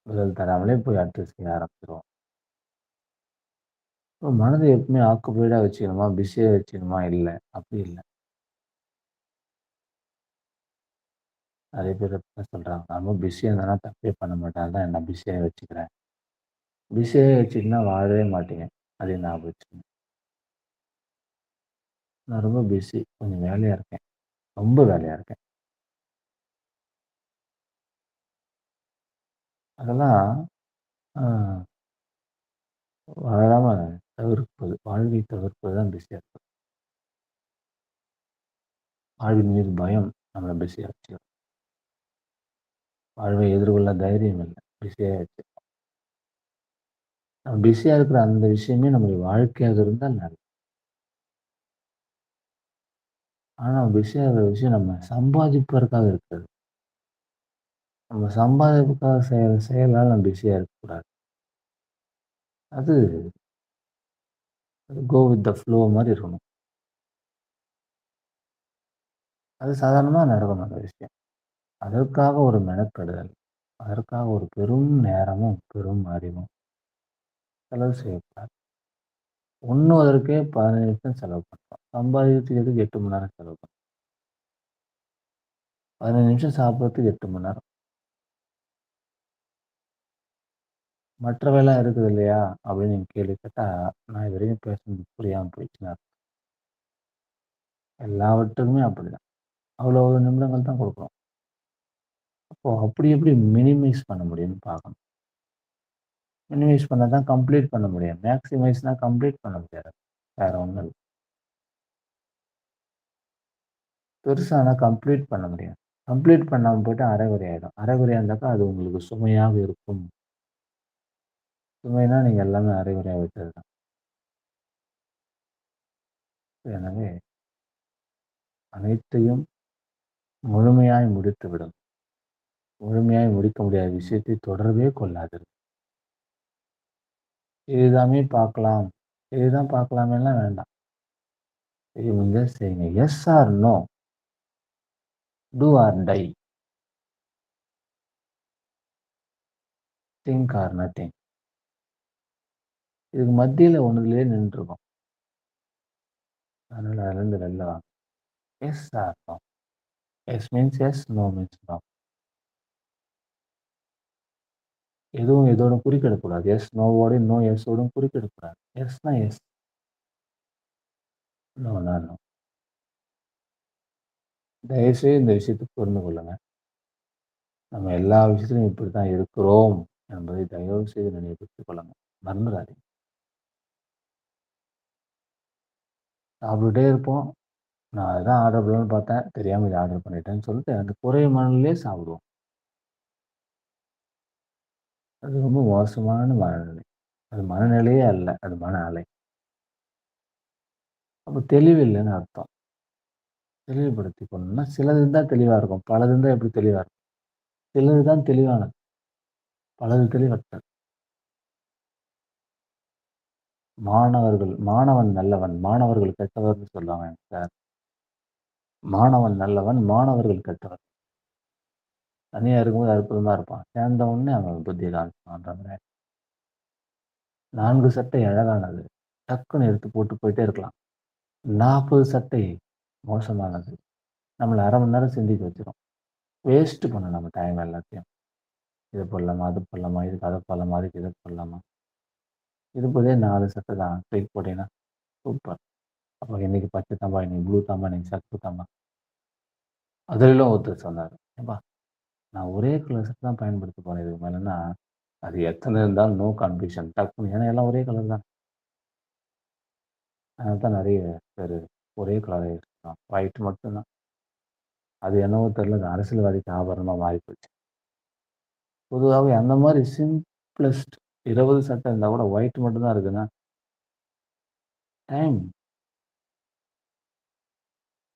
பதில் தராமலே போய் அடுத்தது செய்ய ஆரம்பிச்சுருவோம். மனத எப்பவுமே ஆக்குபைடா வச்சுக்கணுமா, பிஸியா வச்சுக்கணுமா? இல்ல. அப்படி இல்ல. நெறைய பேர் என்ன சொல்றாங்க, நான் ரொம்ப பிஸியா இருந்தேன்னா தப்பே பண்ண மாட்டேன். அதான் நான் பிஸியாவே வச்சுக்கிறேன். பிஸியாவே வச்சுட்டுனா வாழவே மாட்டீங்க. அதையும் ஞாபகம் வச்சுக்கங்க. நான் ரொம்ப பிஸி. கொஞ்சம் வேலையா இருக்கேன். ரொம்ப வேலையா இருக்கேன். அதெல்லாம் ஆ வாழாம தவிர்ப்பது. வாழ்வை தவிர்ப்பது தான் பிஸியா இருப்பது. வாழ்வின் மீது பயம் நம்மள பிஸியா வச்சுரும். வாழ்வை எதிர்கொள்ள தைரியம் இல்ல. பிஸியா வச்சு நம்ம பிஸியா இருக்கிற அந்த விஷயமே நம்முடைய வாழ்க்கையாக இருந்தால் நல்லது. ஆனா பிஸியா இருக்கிற விஷயம் நம்ம சம்பாதிப்பதற்காக இருக்கிறது. நம்ம சம்பாதிப்புக்காக செய்ற செயலால நம்ம பிஸியா இருக்கக்கூடாது. அது கோ வித் த ஃப்ளோ மாரி இருக்கணும். அது சாதாரணமா நடக்கணும் அந்த விஷயம். அதற்காக ஒரு மெனக்கெடுதல், அதற்காக ஒரு பெரும் நேரமும், பெரும் அறிவும் செலவு செய்யக்கூடாது. உண்ணுவதற்கே 15 நிமிஷம் செலவு பண்றோம். சம்பாதிக்கிறதுக்கு எதுக்கு 8 மணி நேரம் செலவு பண்றோம்? 15 நிமிஷம் சாப்பிடுறதுக்கு 8 மணி நேரம். மற்றவைலாம் இருக்குது இல்லையா? அப்படின்னு நீங்க கேள்வி கேட்டா, நான் இதுவரைக்கும் பேசுனது புரியாம போயிடுச்சுன்னு அர்த்தம். எல்லாவற்றுக்குமே அப்படிதான். அவ்வளோ நிமிடங்கள் தான் குடுக்குறோம். அப்போ அப்படி எப்படி மினிமைஸ் பண்ண முடியும்னு பார்க்கணும். மினிமைஸ் பண்ணா தான் கம்ப்ளீட் பண்ண முடியும். மேக்ஸிமைஸ்னா கம்ப்ளீட் பண்ண முடியாது. வேற ஒண்ணும் இல்ல. பெருசானா கம்ப்ளீட் பண்ண முடியாது. கம்ப்ளீட் பண்ணாம போயிட்டா அரைகுறை ஆயிடும். அரைகுறையா இருந்தாக்கா அது உங்களுக்கு சுமையாக இருக்கும். சுமைனா நீங்க எல்லாமே அரைகுறையா விட்டது தான். எனவே அனைத்தையும் முழுமையாய் முடித்துவிடும். முழுமையாய் முடிக்க முடியாத விஷயத்தை தொடர்பே கொள்ளாதீர்கள். இதுதாமே பார்க்கலாம். இதுதான் பார்க்கலாமேல்லாம் வேண்டாம். செய்ய செய்யுங்க. Yes or no. Do or die. Think or nothing. இதுக்கு மத்தியில ஒண்ணுலயே நின்றுருக்கோம். அதனால அதுலருந்து வெளில வாங்க. Yes or no. Yes means yes, no means no. எதுவும் எதோடும் குறுக்கிடக்கூடாது. எஸ் நோவோடையும், நோ எஸ்ஸோடும் குறுக்கிடக்கூடாது. எஸ்னா எஸ். நோனா நோ. தயவுசெய்து இந்த விஷயத்த புரிந்து கொள்ளுங்க. நம்ம எல்லா விஷயத்திலும் இப்படித்தான் இருக்கிறோம் என்பதை தயவு செய்து நினைவுபடுத்திக் கொள்ளுங்க. மறந்துடாதீங்க. சாப்பிட்டுட்டே இருப்போம். நான் அதுதான் ஆர்டர் பண்ணலான்னு பார்த்தேன். தெரியாம இத ஆர்டர் பண்ணிட்டேன்னு சொல்லிட்டு அந்த குறை மனநிலையே சாப்பிடுவோம். அது ரொம்ப மோசமான மனநிலை. அது மனநிலையே அல்ல. அது மன அலை. அப்ப தெளிவு இல்லன்னு அர்த்தம். தெளிவுபடுத்திக் கொள்ளணும்னா சிலது இருந்தா தெளிவா இருக்கும். பலது இருந்தா எப்படி தெளிவா இருக்கும்? சிலது தான் தெளிவானது. பலது தெளிவற்றது. மாணவன் நல்லவன், மாணவர்கள் கெட்டவர்ன்னு சொல்லுவாங்க சார். மாணவன் நல்லவன், மாணவர்கள் கெட்டவர். தனியா இருக்கும்போது அற்புதமா இருப்பான். சேர்ந்த உடனே அவன் புத்திய காமிச்சுருவான்ற மாரி. 4 சட்டை அழகானது. டக்குன்னு எடுத்து போட்டு போயிட்டே இருக்கலாம். 40 சட்டை மோசமானது. நம்மள 1/2 மணி நேரம் சிந்திக்க வச்சுரும். வேஸ்ட் பண்ணும் நம்ம டைம் எல்லாத்தையும். இத போடலாமா? அது போடலாமா? இதுக்கு அத போடலாமா? அதுக்கு இத போடலாமா? இருப்பதே 4 சட்டை தான். தூக்கி போட்டீங்கன்னா, சூப்பர். அப்ப இன்னைக்கு பச்சை தாம்பா, இன்னைக்கு ப்ளூ தாம்பா, இன்னைக்கு சிவப்பு தாம்பா. அதிலும் ஒருத்தர் சொன்னாரு. "ஏம்பா நான் ஒரே கலர் ஷர்ட் தான் பயன்படுத்த போறேன் இதுக்கு மேலன்னா, அது எத்தன இருந்தாலும் நோ கன்ஃப்யூஷன் டக்குனு ஏன்னா எல்லாம் ஒரே கலர் தான். அதனால தான் நெறைய பேரு ஒரே கலர யூஸ் பண்றாங்க. ஒயிட் மட்டும் தான். அது என்னவோ தெரியல அது அரசியல்வாதிக்கு ஆபரணமா மாறி போச்சு. பொதுவாவே அந்த மாரி சிம்ப்ளஸ்ட் 20 சட்டை இருந்தா கூட ஒயிட் மட்டும் தான் இருக்குன்னா, டைம்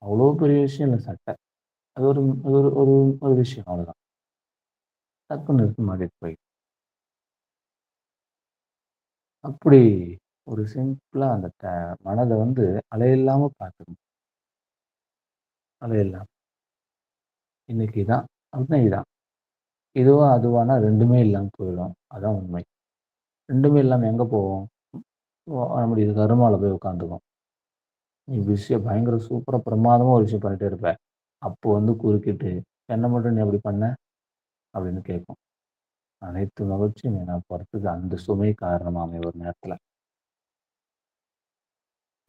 அவ்ளோ பெரிய விஷயம் இல்ல சட்டை. அது ஒரு ஒரு ஒரு ஒரு விஷயம் அவ்வளோதான். டக்குன்னு எடுத்து மாட்டிட்டு போய் அப்படி ஒரு சிம்பிளா அந்த மனத வந்து அலையில்லாம பார்த்துக்கணும். அலையில்லாம. இன்னைக்கு இதான், அப்படின்னா இதான். இதுவா, அதுவான்னா 2மே இல்லாம போயிடும். அதான் உண்மை. 2மே இல்லாம எங்க போவோம்? நம்முடைய கருமால போய் உட்காந்துக்கும். நீ விஷயம் பயங்கர சூப்பரா பிரமாதமா ஒரு விஷயம் பண்ணிட்டே இருப்ப. அப்போ வந்து குறுக்கிட்டு, "என்ன மட்டும் நீ அப்படி பண்ண?" அப்படின்னு கேட்கும். அனைத்து மகிழ்ச்சியும் வீணா போறதுக்கு அந்த சுமை காரணமா அமையும் ஒரு நேரத்துல.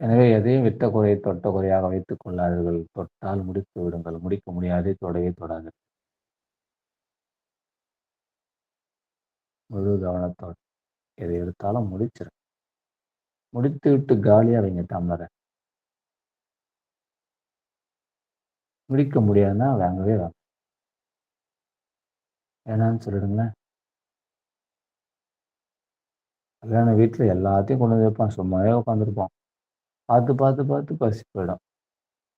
எனவே எதையும் விட்ட குறையை தொட்ட குறையாக வைத்துக் கொள்ளாதீர்கள். தொட்டால் முடித்து விடுங்கள். முடிக்க முடியாதே தொடவே தொடாதீர்கள். முழு கவனத்தோட எதை எடுத்தாலும் முடிச்சிருங்க. முடித்துவிட்டு காலியா வைங்க டம்ளர. முடிக்க முடியாதுன்னா வாங்கவே வேணாம். வேணான்னு சொல்லிடுங்களேன். கல்யாண வீட்ல எல்லாத்தையும் கொண்டு வந்து வைப்பான். சும்மாவே உட்காந்துருப்போம். பார்த்து, பார்த்து, பார்த்து பசி போயிடும்.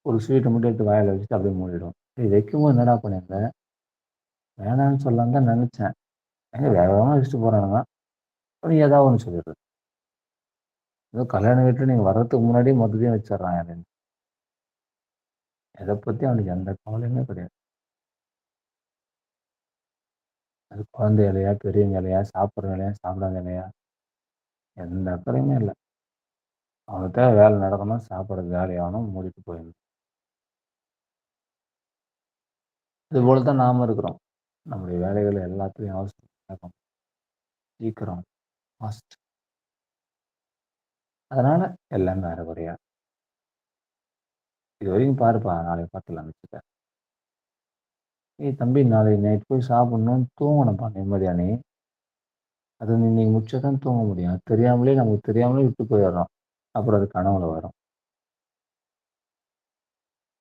ஒரு ஸ்வீட்ட மட்டும் எடுத்து வாயில வச்சுட்டு அப்படியே மூடிடுவோம். "டேய் வைக்கும்போது என்னடா பண்ணியிருந்த? வேணான்னு சொல்லலான்னு தான் நெனச்சேன். எங்க வேக வேகமா வச்சுட்டு போறானுங்க." அப்புறம் ஏதாவது ஒண்ணு சொல்லிடுறது. ஏதோ கல்யாண வீட்ல நீங்க வர்றதுக்கு முன்னாடியே மொத்தத்தையும் வச்சுர்றான் என்ட்ட. எத பத்தியும் அவனுக்கு எந்த கவலையுமே கிடையாது. அது குழந்தை இலையா, பெரியவங்க இலையா, சாப்பிடுற இலையா, சாப்பிடாத இலையா, எந்த அக்கறையுமே இல்ல. அவனுக்கு தேவை வேலை நடக்கணும், சாப்பிடுறதுக்கு வேலையாகணும், மூடிட்டு போயிடணும். இதுபோல தான் நாம இருக்கிறோம். நம்முடைய வேலைகள் எல்லாத்தையும் அவசரம், சீக்கிரம், ஃபாஸ்ட். அதனால எல்லாமே அரைகுறையா. இதுவரைக்கும் பாருப்பா, நாளைக்கு பார்த்துக்கலாம் வச்சுக்க. ஏய் தம்பி, நாளைக்கு நைட் போய் சாப்பிடணும்னு தூங்கணும்ப்பா நிம்மதியா நீ. அது நீ இன்னைக்கு முடிச்சா தான் தூங்க முடியும். அது தெரியாமலே நமக்கு தெரியாமலே விட்டு போயிடுறோம். அப்புறம் அது கனவுல வரும்.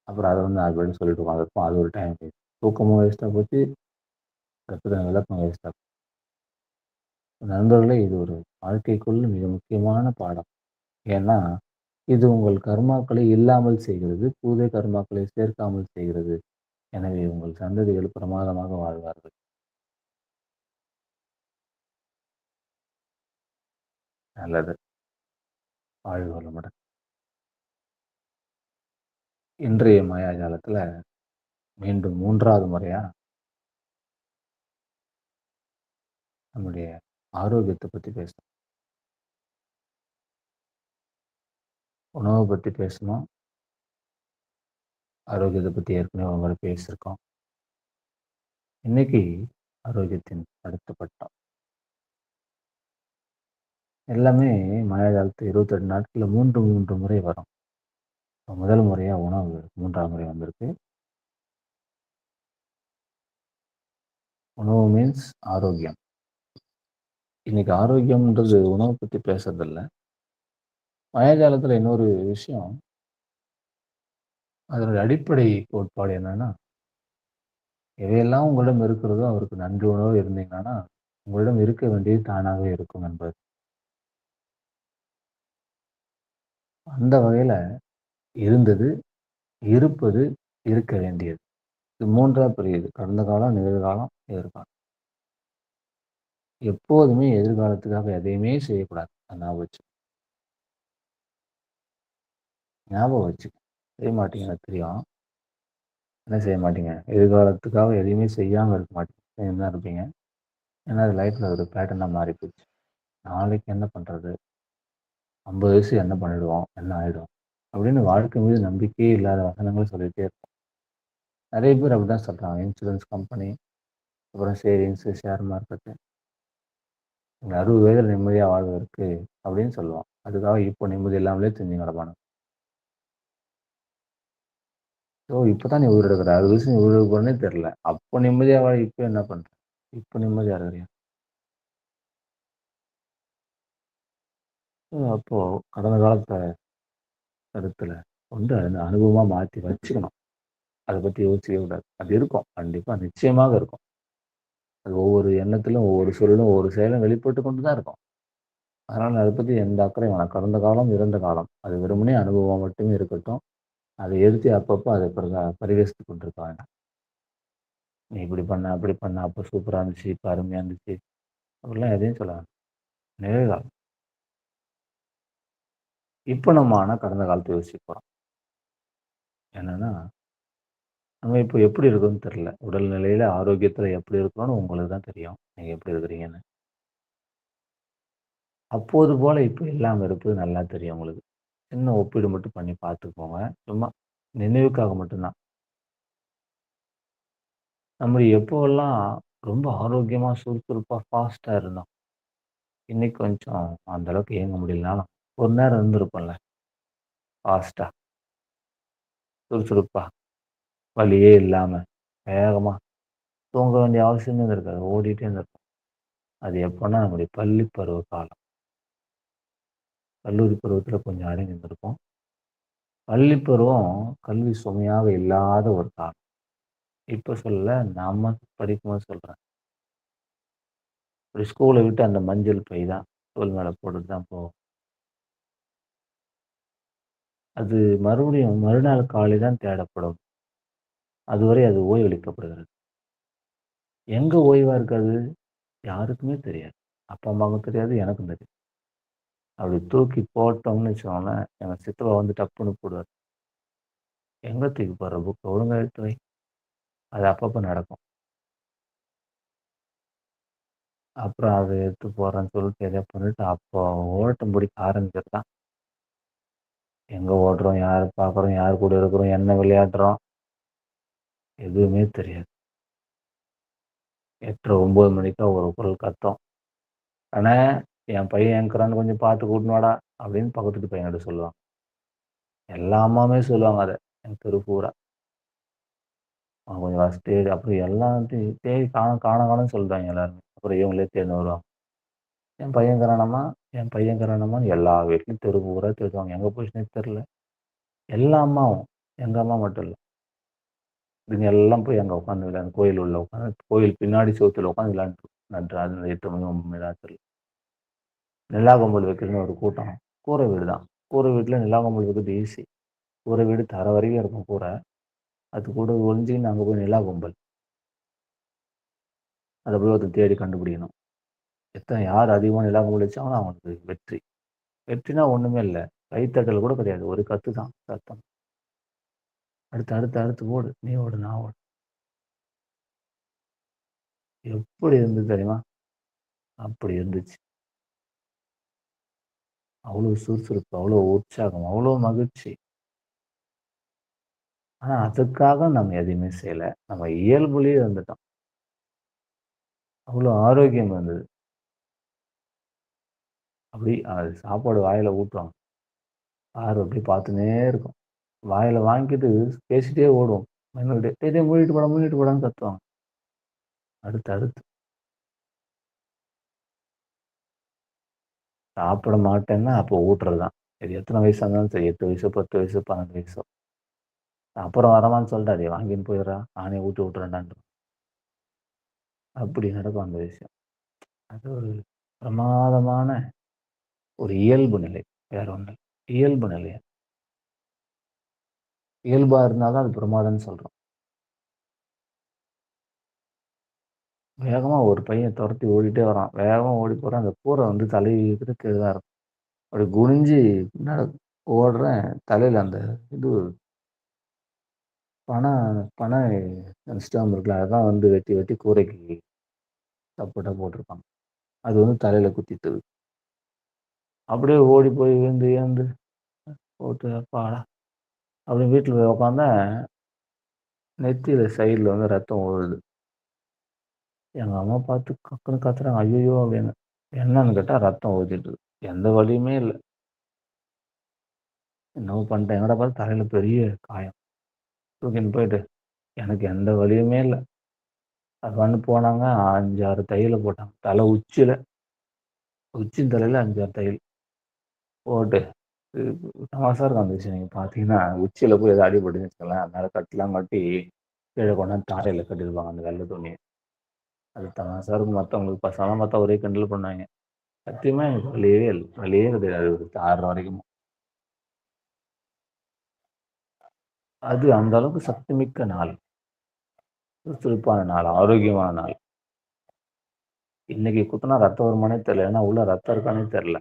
அப்புறம் அத வந்து 4 பேர்ட்ட சொல்லிட்டு உட்காந்துருப்போம். அது ஒரு டைம் வேஸ்ட். தூக்கமும் வேஸ்ட்டா போச்சு, கட்டுன விளக்கம் வேஸ்ட்டா போச்சு. நண்பர்களே, இது ஒரு வாழ்க்கைக்குள்ள மிக முக்கியமான பாடம். ஏன்னா, இது உங்கள் கர்மாக்களை இல்லாமல் செய்கிறது. புதிய கர்மாக்களை சேர்க்காமல் செய்கிறது. எனவே உங்கள் சந்ததிகள் பிரமாதமாக வாழ்வார்கள். நல்லது. வாழ்க வளமுடன். இன்றைய மாயாஜாலத்துல மீண்டும் 3வது முறையா நம்முடைய ஆரோக்கியத்த பத்தி பேசணும். உணவ பத்தி பேசணும். ஆரோக்கியத்த பத்தி ஏற்கனவே ஒரு முறை பேசியிருக்கோம். இன்னைக்கு ஆரோக்கியத்தின் அடுத்த பட்டம். எல்லாமே மாயாஜாலத்து 28 நாட்கள்ல 3 முறை வரும். முதல் முறையா உணவு 3வது முறை வந்திருக்கு. உணவு மீன்ஸ் ஆரோக்கியம். இன்னைக்கு ஆரோக்கியம்ன்றது உணவ பத்தி பேசுறதில்ல. மாயாஜாலத்துல இன்னொரு விஷயம், அதனுடைய அடிப்படை கோட்பாடு என்னன்னா, எவையெல்லாம் உங்களிடம் இருக்கிறதோ அவருக்கு நன்றி உணர்வு இருந்தீங்கன்னா, உங்களிடம் இருக்க வேண்டியது தானாகவே இருக்கும் என்பது. அந்த வகையில இருந்தது, இருப்பது, இருக்க வேண்டியது. இது 3ஆ பிரியுது. கடந்த காலம், நிகழ்காலம், எதிர்காலம். எப்போதுமே எதிர்காலத்துக்காக எதையுமே செய்யக்கூடாது. அத ஞாபகம் வச்சுக்க. செய்ய மாட்டீங்க எனக்கு தெரியும். என்ன செய்ய மாட்டீங்க? எதிர்காலத்துக்காக எதையுமே செய்யாம இருக்க மாட்டீங்க. செஞ்சுன்னு தான் இருப்பீங்க. ஏன்னா அது லைஃப்ல ஒரு பேட்டர்னா மாறி போச்சு. நாளைக்கு என்ன பண்றது? 50 வயசு என்ன பண்ணிடுவோம்? என்ன ஆயிடும்? அப்படின்னு வாழ்க்கை மீது நம்பிக்கையே இல்லாத வசனங்கள சொல்லிட்டே இருப்போம். நெறைய பேர் அப்படிதான் சொல்றாங்க. இன்சூரன்ஸ் கம்பெனி, அப்புறம் சேவிங்ஸ், ஷேர் மார்க்கெட்டு. நீங்க 60 வயதில நிம்மதியா வாழ்வதற்கு அப்படின்னு சொல்லுவோம். அதுக்காக இப்போ நிம்மதி இல்லாமலே திரிஞ்சுன்னு கிடப்பானுங்க. ஸோ இப்ப தான் நீ உயிர் எடுக்குற. 60 வயசு நீ உயிர் எடுக்க போறன்னே தெரியல. அப்போ நிம்மதியா வாழ இப்ப என்ன பண்ற? இப்ப நிம்மதியா இருக்கிறியா? அப்போ கடந்த காலத்த கருத்துல கொண்டு அந்த அனுபவமா மாத்தி வச்சுக்கணும். அத பத்தி யோசிக்கவே கூடாது. அது இருக்கும். கண்டிப்பா நிச்சயமாக இருக்கும். அது ஒவ்வொரு எண்ணத்திலும், ஒவ்வொரு சொல்லும், ஒவ்வொரு செயலும் வெளிப்பட்டு கொண்டு தான் இருக்கும். அதனால அத பத்தி எந்த அக்கறையும் வேணாம். கடந்த காலம், இறந்த காலம். அது வெறுமனே அனுபவமா மட்டுமே இருக்கட்டும். அதை எடுத்து அப்பப்போ அதை பரிகசித்துக் கொண்டிருக்க வேண்டாம். நீ இப்படி பண்ண, அப்படி பண்ண, அப்ப சூப்பரா இருந்துச்சு, இப்ப அருமையா இருந்துச்சு. அப்படிலாம் எதையும் சொல்ல வேண்டாம். நிகழ்காலம். இப்ப நம்ம ஆனா கடந்த காலத்த யோசிக்க போறோம். என்னன்னா, நம்ம இப்போ எப்படி இருக்கோம்னு தெரியல. உடல்நிலையில, ஆரோக்கியத்துல எப்படி இருக்கோம்னு உங்களுக்கு தான் தெரியும். நீங்க எப்படி இருக்கிறீங்கன்னு. அப்போது போல இப்ப இல்லாம இருப்பது நல்லா தெரியும் உங்களுக்கு. சின்ன ஒப்பீடு மட்டும் பண்ணி பார்த்துக்கோங்க. சும்மா நினைவுக்காக மட்டும் தான். நம்ம எப்போவெல்லாம் ரொம்ப ஆரோக்கியமா, சுறுசுறுப்பா, ஃபாஸ்ட்டா இருந்தோம். இன்னைக்கு கொஞ்சம் அந்த அளவுக்கு இயங்க முடியலனாலும், ஒரு நேரம் இருந்திருப்போம்ல. ஃபாஸ்ட்டா, சுறுசுறுப்பா, வலியே இல்லாம, வேகமா தூங்க வேண்டிய அவசியமே இருந்திருக்காது. ஓடிட்டே இருந்திருப்போம். அது எப்போன்னா, நம்முடைய பள்ளி பருவ காலம். கல்லூரி பருவத்தில கொஞ்சம் அடங்கி இருந்திருப்போம். பள்ளி பருவம் கல்வி சுமையாக இல்லாத ஒரு காலம். இப்ப சொல்லல, நாம படிக்கும்போது சொல்றேன். ஒரு ஸ்கூல விட்டு அந்த மஞ்சள் பை தான் தோள் மேல போட்டுட்டு தான் போவோம். அது மறுபடியும் மறுநாள் காலை தான் தேடப்படும். அதுவரை அது ஓய்வளிக்கப்படுகிறது. எங்க ஓய்வா இருக்கு அது? யாருக்குமே தெரியாது. அப்பா, அம்மாவுக்கும் தெரியாது, எனக்கும் தெரியாது. அப்படி தூக்கி போட்டோம்னு வச்சுக்கோங்களேன், எங்க சித்தப்பா வந்து டப்புன்னு போடுவாரு. எங்க தூக்கி போடுற? புக்க ஒழுங்கா எடுத்து வை. அது அப்பப்ப நடக்கும். அப்புறம் அத எடுத்து போடுறேன்னு சொல்லிட்டு எதையோ பண்ணிட்டு, அப்போ ஓட்டம் பிடிக்க ஆரம்பிக்கிறது தான். எங்க ஓடுறோம், யார பார்க்குறோம், யார் கூட இருக்கிறோம், என்ன விளையாடுறோம், எதுவுமே தெரியாது. 8:30, 9 மணிக்கா ஒரு குரல் கத்தும். "அண்ணே, என் பையன் எங்க்கிறான்னு கொஞ்சம் பார்த்து கூட்டின்னு வாடா" அப்படின்னு பக்கத்து வீட்டு பையன்கிட்ட சொல்லுவாங்க. எல்லா அம்மாவுமே சொல்லுவாங்க அத. எங்க தெரு பூரா. அவன் கொஞ்சம் தேடி அப்புறம் எல்லாம் தேடி காணோம் காணோம் காணோம்னு சொல்றாய்ங்க எல்லாருமே. அப்புறம் இவங்களே தேடின்னு வருவாங்க. "என் பையன் இருக்கிறானாம்மா, என் பையன் இருக்கிறானாம்மான்னு" எல்லா வீட்லயும் தெரு பூரா தேடுவாங்க. எங்க போச்சுன்னே தெரியல. எல்லா அம்மாவும். எங்க அம்மா மட்டும் இல்ல. இதுங்க எல்லாம் போய் அங்க உட்காந்து விளையாண்டு கோயில் உள்ள உட்காந்து கோயில் பின்னாடி செவுத்துல உட்காந்து விளையாண்டுட்டு நடு 8 மணி 9 மணி ராத்திரி. நிலா பொங்கல் வைக்கிறதுன்னு ஒரு கூட்டம். கூரை வீடு தான். கூரை வீட்ல நிலா பொங்கல் வைக்கிறது ஈஸி. கூரை வீடு தரை வரைக்கும் இருக்கும் கூரை. அது கூட ஒளிஞ்சுக்கின்னு அங்க போய் நிலா பொங்கல். அத போய் ஒருத்தன் தேடி கண்டுபிடிக்கணும். யார் அதிகமா நிலா பொங்கல் வச்சாங்களோ அவனுக்கு வெற்றி. வெற்றினா ஒண்ணுமே இல்ல. கைத்தட்டல் கூட கிடையாது. ஒரு கத்து தான் சத்தம். அடுத்து, அடுத்து, அடுத்து ஓடு. நீ ஓடு, நான் ஓடு. எப்படி இருந்தது தெரியுமா? அப்படி இருந்துச்சு. அவ்வளோ சுறுசுறுப்பு, அவ்வளோ உற்சாகம், அவ்வளோ மகிழ்ச்சி. ஆனா அதுக்காக நம்ம எதையுமே செய்யல. நம்ம இயல்புலயே இருந்துட்டோம். அவ்வளோ ஆரோக்கியம் இருந்தது. அப்படி அது சாப்பாடு வாயில ஊட்டுவாங்க. பார்வை அப்படியே பார்த்துன்னே இருக்கும். வாயில வாங்கிட்டு பேசிட்டே ஓடுவோம். மென்னுக்கிட்டே "டேய் டேய் மூடிட்டு போடா, மூடிட்டு போடான்னு" கத்துவாங்க. அடுத்து, அடுத்து. சாப்பிட மாட்டேன்னா, அப்போ ஊட்டுறது தான். இது எத்தன வயசா இருந்தாலும் சரி. 8 வயசோ, 10 வயசோ, 12 வயசோ. அப்புறம் வரமான்னு சொல்லிட்டு "டேய் வாங்கின்னு போயிர்றா, நானே ஊட்டி விட்டுறேன்டான்றுவேன்." அப்படி நடக்கும் அந்த விஷயம். அது ஒரு பிரமாதமான ஒரு இயல்பு நிலை. வேற ஒண்ணும் இல்ல. இயல்பு நிலை. இயல்பா இருந்தா தான் அது பிரமாதம்ன்னு சொல்றோம். வேகமா ஒரு பையன் தொரத்தி ஓடிட்டே வரான். வேகமா ஓடி போறான். அந்த கூரை வந்து தலையில கீழ தான் இருக்கும். அப்படி குனிஞ்சு நட ஓடுறேன். தலையில அந்த இது பனை பனை ஸ்டெம் இருக்குல்ல, அதான் வந்து வெட்டி வெட்டி கூரைக்கு சப்போர்ட்டா போட்டிருப்பாங்க. அது வந்து தலையில குத்திட்டுது. அப்படியே ஓடி போய் விழுந்து எழுந்து போட்டு அப்பாடா! அப்படின்னு வீட்ல போய் உட்காந்தேன். நெத்தியில சைடுல வந்து ரத்தம் ஒழுகுது. எங்க அம்மா பார்த்து கக்குன்னு கத்துறாங்க. "ஐயய்யோ!" அப்படின்னு. என்னன்னு கேட்டா ரத்தம் ஊத்திட்டுருக்கு. எந்த வலியுமே இல்ல. என்னமோ பண்ணிட்டேன். என்னடா பார்த்தா தலையில பெரிய காயம். தூக்கின்னு போயிட்டு எனக்கு எந்த வலியுமே இல்ல. அப்பான்னு போனாங்க. 5, 6 தையல போட்டாங்க. தலை உச்சியில. உச்சி தலையில 5, 6 தையல் போட்டு தமாஷா இருக்கும் அந்த விஷயம். நீங்க பார்த்தீங்கன்னா, உச்சியில போய் ஏதாவது அடிபட்டுச்சுன்னு வச்சுக்கோங்களேன், மேல கட்டுலாம் கட்டி கீழ கொண்டாந்து தாடையில கட்டியிருப்பாங்க அந்த வெள்ள துணிய. அது தமாஷா இருக்கும். மத்தவங்களுக்கு பசங்கலாம் பார்த்தா ஒரே கிண்டல் பண்ணுவாய்ங்க. சத்தியமா எனக்கு வலியவே இல்ல. வலியே கிடையாது. அது 6 வரைக்கும். அது அந்த அளவுக்கு சக்திமிக்க நாள். சுறுசுறுப்பான நாள், ஆரோக்கியமான நாள். இன்னைக்கு குத்துனா ரத்தம் வருமான்னே தெரியல. ஏன்னா உள்ள ரத்தம் இருக்கான்னே தெரியல.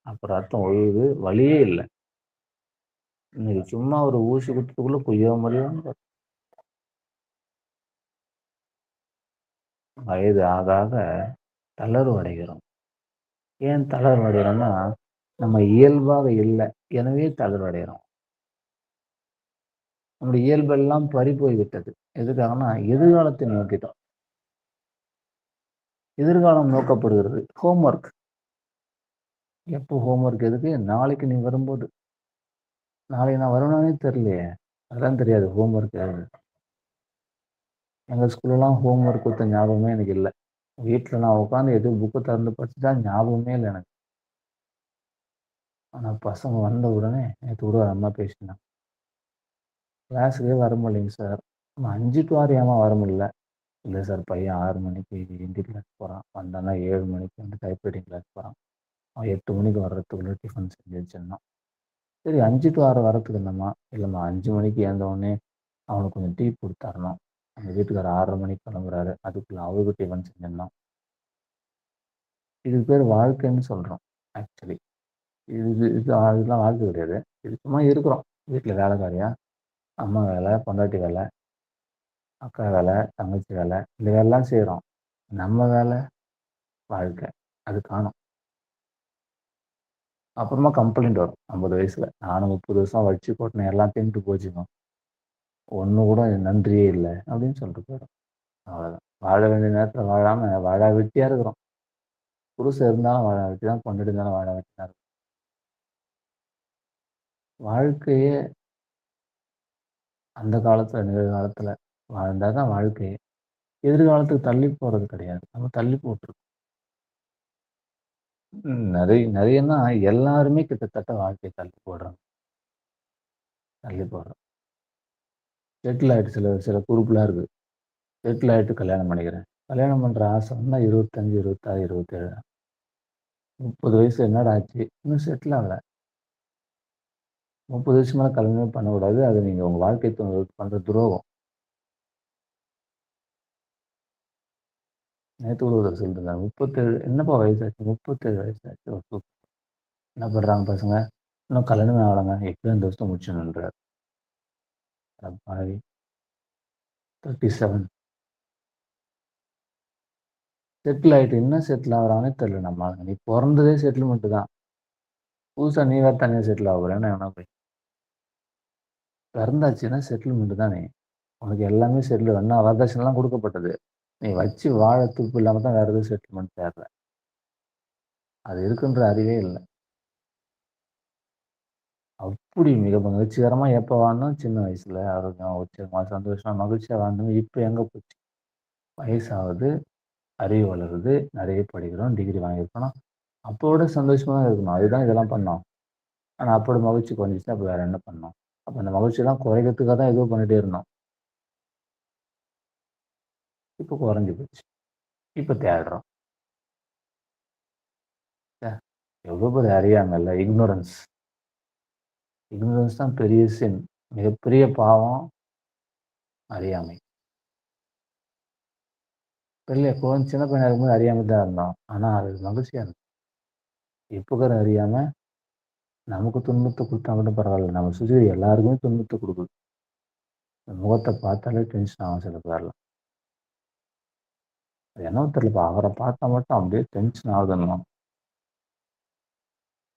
அப்ப ரத்தம் ஒழுகுது. வலியே இல்ல. இன்னைக்கு சும்மா ஒரு ஊசி குத்துறதுக்குள்ள குய்யோ முறியோன்னு வயது ஆக ஆக தளர்வு அடைகிறோம். ஏன் தளர்வு அடைகிறோம்னா, நம்ம இயல்பாக இல்ல. எனவே தளர்வு அடைகிறோம். நம்முடைய இயல்பெல்லாம் பறிபோய் விட்டது. எதுக்காகன்னா, எதிர்காலத்தை நோக்கிட்டோம். எதிர்காலம் நோக்கப்படுகிறது. ஹோம்வொர்க். எப்போ ஹோம்வொர்க் எதுக்கு? நாளைக்கு நீ வரும்போது. நாளைக்கு நான் வருவேனான்னே தெரியலையே! அதெல்லாம் தெரியாது ஹோம்வொர்க் எதுன்னு. எங்க ஸ்கூல்லலாம் ஹோம்வொர்க் குடுத்த ஞாபகமே எனக்கு இல்ல. வீட்ல நான் உட்காந்து எதுவும் புக்க திறந்து படிச்சுட்டா ஞாபகமே இல்ல எனக்கு. ஆனா பசங்க வந்த உடனே நேத்து கூட ஒரு அம்மா பேசினாங்க. கிளாஸுக்கே வர முடியலைங்க சார். 5 டூ 6 ஏம்மா வர முடியல? இல்ல சார் பையன் 6 மணிக்கு ஹிந்தி கிளாஸ் போறான். வந்தான்னா 7 மணிக்கு வந்து டைப் ரைட்டிங் கிளாஸ் போறான். அவன் 8 மணிக்கு வர்றதுக்குள்ள டிஃபன் செஞ்சு வச்சிடணும். சரி 5 டூ 6 வரதுக்கு என்னம்மா? இல்லம்மா 5 மணிக்கு எழுந்தவுடனே அவனுக்கு கொஞ்சம் டீ குடுத்து தரணும். எங்க வீட்டுக்காரர் 6:30 மணிக்கு கிளம்புறாரு. அதுக்குள்ள அவருக்கு டிஃபன் செஞ்சிடணும். இதுக்கு பேர் வாழ்க்கைன்னு சொல்றோம். ஆக்சுவலி. இது இது இது இதெல்லாம் வாழ்க்கை கிடையாது. இது சும்மா இருக்கிறோம். வீட்ல வேலைக்காரியா, அம்மா வேலை, பொண்டாட்டி வேலை, அக்கா வேலை, தங்கச்சி வேலை, இந்த வேலைலாம் செய்றோம். நம்ம வேலை, வாழ்க்கை. அது காணோம். அப்புறமா கம்ப்ளைண்ட் வரும் 50 வயசுல. நானும் 30 வருஷம் வச்சு கொட்டினேன் எல்லாம் தின்னுட்டு போச்சுங்க. ஒண்ணு கூட நன்றியே இல்ல. அப்படின்னு சொல்லிட்டு போயிடும். அவ்வளோதான். வாழ வேண்டிய நேரத்துல வாழாம, வாழா வெட்டியா இருக்கிறோம். புருஷன் இருந்தாலும் வாழா வெட்டி தான், பொண்டாட்டி இருந்தாலும் வாழா வெட்டி தான். வாழ்க்கையே அந்த காலத்துல, நிகழ்காலத்துல வாழ்ந்தா தான் வாழ்க்கையே. எதிர்காலத்துக்கு தள்ளி போறது கிடையாது. நம்ம தள்ளி போட்டுருக்கோம். நெறையன்னா எல்லாருமே கிட்டத்தட்ட வாழ்க்கைய தள்ளி போடுறாங்க. தள்ளி போடுறோம். செட்டில் ஆயிட்டு சில சில குரூப்லாம் இருக்கு. செட்டில் ஆயிட்டு கல்யாணம் பண்ணிக்கிறேன். கல்யாணம் பண்ற ஆசை வந்தா 25, 26, 27. 30 வயசு என்னடா ஆச்சு? இன்னும் செட்டில் ஆகல. 30 வயசுக்கு மேல கல்யாணமே பண்ணக்கூடாது. அது நீங்க உங்க வாழ்க்கை துணைக்கு பண்ற துரோகம். நேத்து கூட ஒருத்தர் சொல்லிட்டு இருந்தாங்க. 37 என்னப்பா வயசாச்சு? 37 வயசாச்சு. ஓ சூப்பர். என்ன பண்றாங்க பசங்க? இன்னும் கல்யாணமே ஆகலங்க. எப்படியோ இந்த வருஷம் முடிச்சிடணுன்றாரு. அட பாவி! 37 செட்டில் ஆயிட்டு என்ன செட்டில் ஆகுறான்னே தெரியல நம்ம ஆளுங்க. நீ பொறந்ததே செட்டில்மெண்ட் தான். புதுசா நீ வேற தனியா செட்டில் ஆக போறேன்னா எவனா போய் பிறந்தாச்சுன்னா செட்டில்மெண்ட் தானே. உனக்கு எல்லாமே செட்டில் வேணும்னா வரதட்சணைலாம் குடுக்கப்பட்டது. நீ வச்சு வாழ துப்பு இல்லாம தான் வேற எதுவும் செட்டில்மெண்ட் தேடுற. அது இருக்குன்ற அறிவே இல்ல. அப்படி மிக மகிழ்ச்சிகரமா எப்ப வாழ்ந்தோம்? சின்ன வயசுல ஆரோக்கியமா, உற்சாகமா, சந்தோஷமா, மகிழ்ச்சியா வாழ்ந்தோம். இப்ப எங்க போச்சு? வயசாகுது, அறிவு வளருது, நெறைய படிக்கிறோம், டிகிரி வாங்கியிருக்கோம். அப்போ விட சந்தோஷமா தான் இருக்கணும். அதுதான் இதெல்லாம் பண்ணோம். ஆனா அப்போட மகிழ்ச்சி குறைஞ்சிச்சுன்னா, அப்ப வேற என்ன பண்ணோம்? அப்ப அந்த மகிழ்ச்சியெல்லாம் குறைக்கிறதுக்காக தான் ஏதோ பண்ணிட்டே இருந்தோம். இப்ப குறைஞ்சு போச்சு. இப்ப தேடுறோம். ச்சே! எவ்வளோ பெரிய அறியாமை இல்ல. இக்னோரன்ஸ். இக்னோரன்ஸ் தான் பெரிய சின். மிகப்பெரிய பாவம் அறியாமை. பெரிய சின்ன பையனா இருக்கும்போது அறியாம தான் இருந்தோம். ஆனா அது மகிழ்ச்சியா இருந்தோம். இப்ப இருக்கிற அறியாம நமக்கு துன்பத்த குடுத்தா மட்டும் பரவால்ல. நம்ம சுத்தி எல்லாருக்குமே துன்பத்த குடுக்குது. முகத்த பார்த்தாலே டென்ஷன் ஆகும் சில பேர்லாம். அது என்னவோ தெரியலப்பா. அவர பார்த்தா மட்டும் அப்படியே டென்ஷன் ஆகுதுன்னுவாங்க.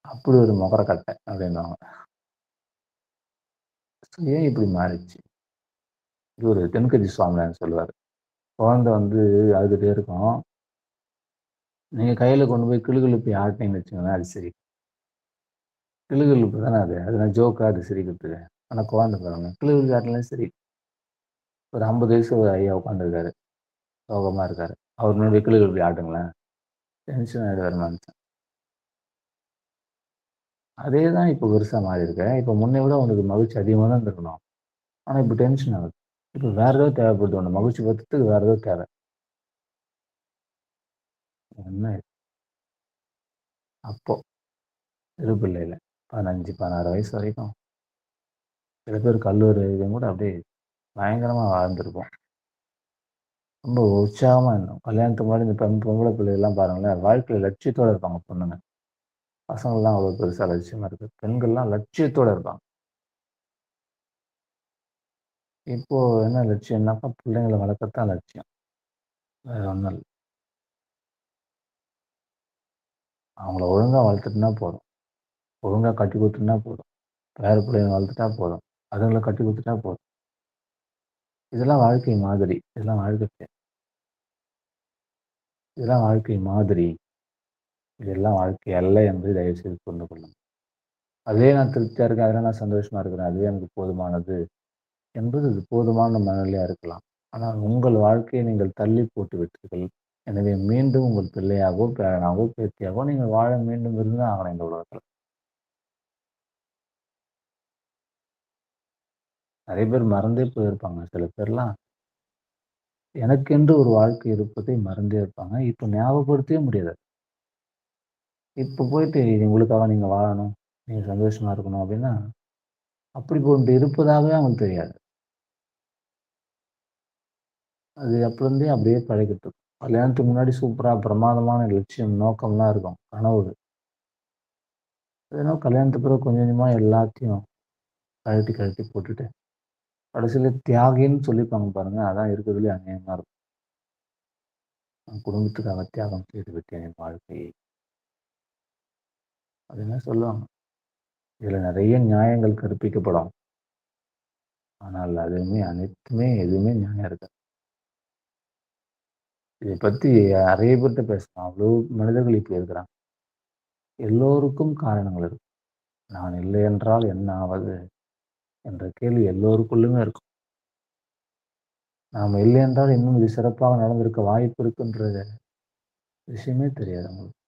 அப்படி ஒரு மொகரக்கட்டை அப்படின்னுவாங்க. ஏன் இப்படி மாறிடுச்சு? இவரு தென்கட்சி சுவாமிநாதன் சொல்லுவாரு. குழந்தை வந்து அழுதுட்டே இருக்கும். நீங்க கையில கொண்டு போய் கிளுகிளுப்பி ஆட்டுனீங்கன்னு வச்சுக்கோங்களேன், அது சிரிக்கும். கிளுகிளுப்பு தானே அது. அது என்ன ஜோக்கா அது சிரிக்கிறதுக்கு? ஆனா குழந்தை பாருங்க, கிளுகிளுப்பி ஆட்டுனாலே சிரிக்கும். ஒரு 50 வயசு ஒரு ஐயா உட்காந்துருக்காரு. சோகமா இருக்காரு. அவர் முன்னாடி கிளுகிளுப்பி ஆட்டுங்களேன். டென்ஷன் ஆயிடுவாரு மனுஷன். அதே தான் இப்ப பெருசா மாறியிருக்கு. இப்ப முன்னை விட உனக்கு மகிழ்ச்சி அதிகமா தான் இருந்திருக்கணும். ஆனா இப்ப டென்ஷன் ஆகுது. இப்ப வேற ஏதோ தேவைப்படுது உன்ன மகிழ்ச்சி படுத்துறதுக்கு வேற ஏதோ தேவை. என்ன இது? அப்போ சிறு பிள்ளையில 15, 16 வயசு வரைக்கும் சில பேர் கல்லூரி வரைக்கும் கூட அப்படியே பயங்கரமா வாழ்ந்திருப்போம். ரொம்ப உற்சாகமா இருந்தோம். கல்யாணத்துக்கு முன்னாடி இந்த பொம்பள பிள்ளைகள்லாம் பாருங்களேன், வாழ்க்கையில லட்சியத்தோட இருப்பாங்க பொண்ணுங்க. பசங்கள்லாம் அவ்வளோ பெருசா லட்சியமா இருக்கு. பெண்கள்லாம் லட்சியத்தோட இருப்பாங்க. இப்போ என்ன லட்சியம்னாக்கா, பிள்ளைங்கள வளர்க்கறது தான் லட்சியம். வேற ஒண்ணும் இல்ல. அவங்கள ஒழுங்கா வளர்த்துட்டுனா போதும். ஒழுங்கா கட்டி குடுத்துட்டனா போதும். பேர பிள்ளைங்கள வளர்த்துட்டா போதும். அதுங்கள கட்டி குடுத்துட்டா போதும். இதெல்லாம் வாழ்க்கை மாதிரி. இதெல்லாம் வாழ்க்கை இதெல்லாம் வாழ்க்கை மாதிரி. இதெல்லாம் வாழ்க்கை அல்ல என்பதை தயவுசெய்து புரிந்து கொள்ளுங்கள். அதிலேயே நான் திருப்தியா இருக்கேன். அதில நான் சந்தோஷமா இருக்கிறேன். அதுவே எனக்கு போதுமானது என்பது இது போதுமான மனநிலையா இருக்கலாம். ஆனால் உங்கள் வாழ்க்கையை நீங்கள் தள்ளி போட்டு விட்டீர்கள். எனவே மீண்டும் உங்கள் பிள்ளையாகவோ, பேரனாகவோ, பேத்தியாகவோ நீங்கள் வாழ மீண்டும் இருந்து தான் ஆகணும் இந்த உலகத்தில. நெறைய பேர் மறந்தே போயிருப்பாங்க. சில பேர்லாம் எனக்கென்று ஒரு வாழ்க்கை இருப்பதை மறந்தே இருப்பாங்க. இப்ப ஞாபகப்படுத்தவே முடியாது. இப்ப போயிட்டு உங்களுக்காக நீங்க வாழணும், நீங்க சந்தோஷமா இருக்கணும் அப்டின்னா, அப்படி ஒன்று இருப்பதாகவே அவங்களுக்கு தெரியாது. அது அப்பலருந்தே அப்படியே பழகிட்டு. கல்யாணத்துக்கு முன்னாடி சூப்பரா பிரமாதமான லட்சியம், நோக்கம்லாம் இருக்கும். கனவு. அது என்னவோ கல்யாணத்துக்கு பிறகு கொஞ்சம் கொஞ்சமா எல்லாத்தையும் கழட்டி கழட்டி போட்டுட்டு, கடைசியில தியாகின்னு சொல்லிப்பாங்க பாருங்க, அதான் இருக்கிறதுலயே அநியாயமா இருக்கும். நான் குடும்பத்துக்காக தியாகம் செய்து விட்டேன் என் வாழ்க்கையை. அப்படின்லாம் சொல்லுவாங்க. இதுல நெறைய நியாயங்கள் கற்பிக்கப்படும். ஆனால் அதுவுமே அனைத்துமே எதுவுமே நியாயம் இருக்காது. இதை பத்தி நெறைய பேர்ட்ட பேசலாம். அவ்வளோ மனிதர்கள் இப்படி இருக்கிறாங்க. எல்லோருக்கும் காரணங்கள் இருக்கு. நான் இல்லை என்றால் என்ன ஆவது? என்ற கேள்வி எல்லோருக்குள்ளுமே இருக்கும். நாம இல்லை என்றால் இன்னும் இது சிறப்பாக நடந்திருக்க வாய்ப்பு இருக்குன்ற விஷயமே தெரியாது அவங்களுக்கு.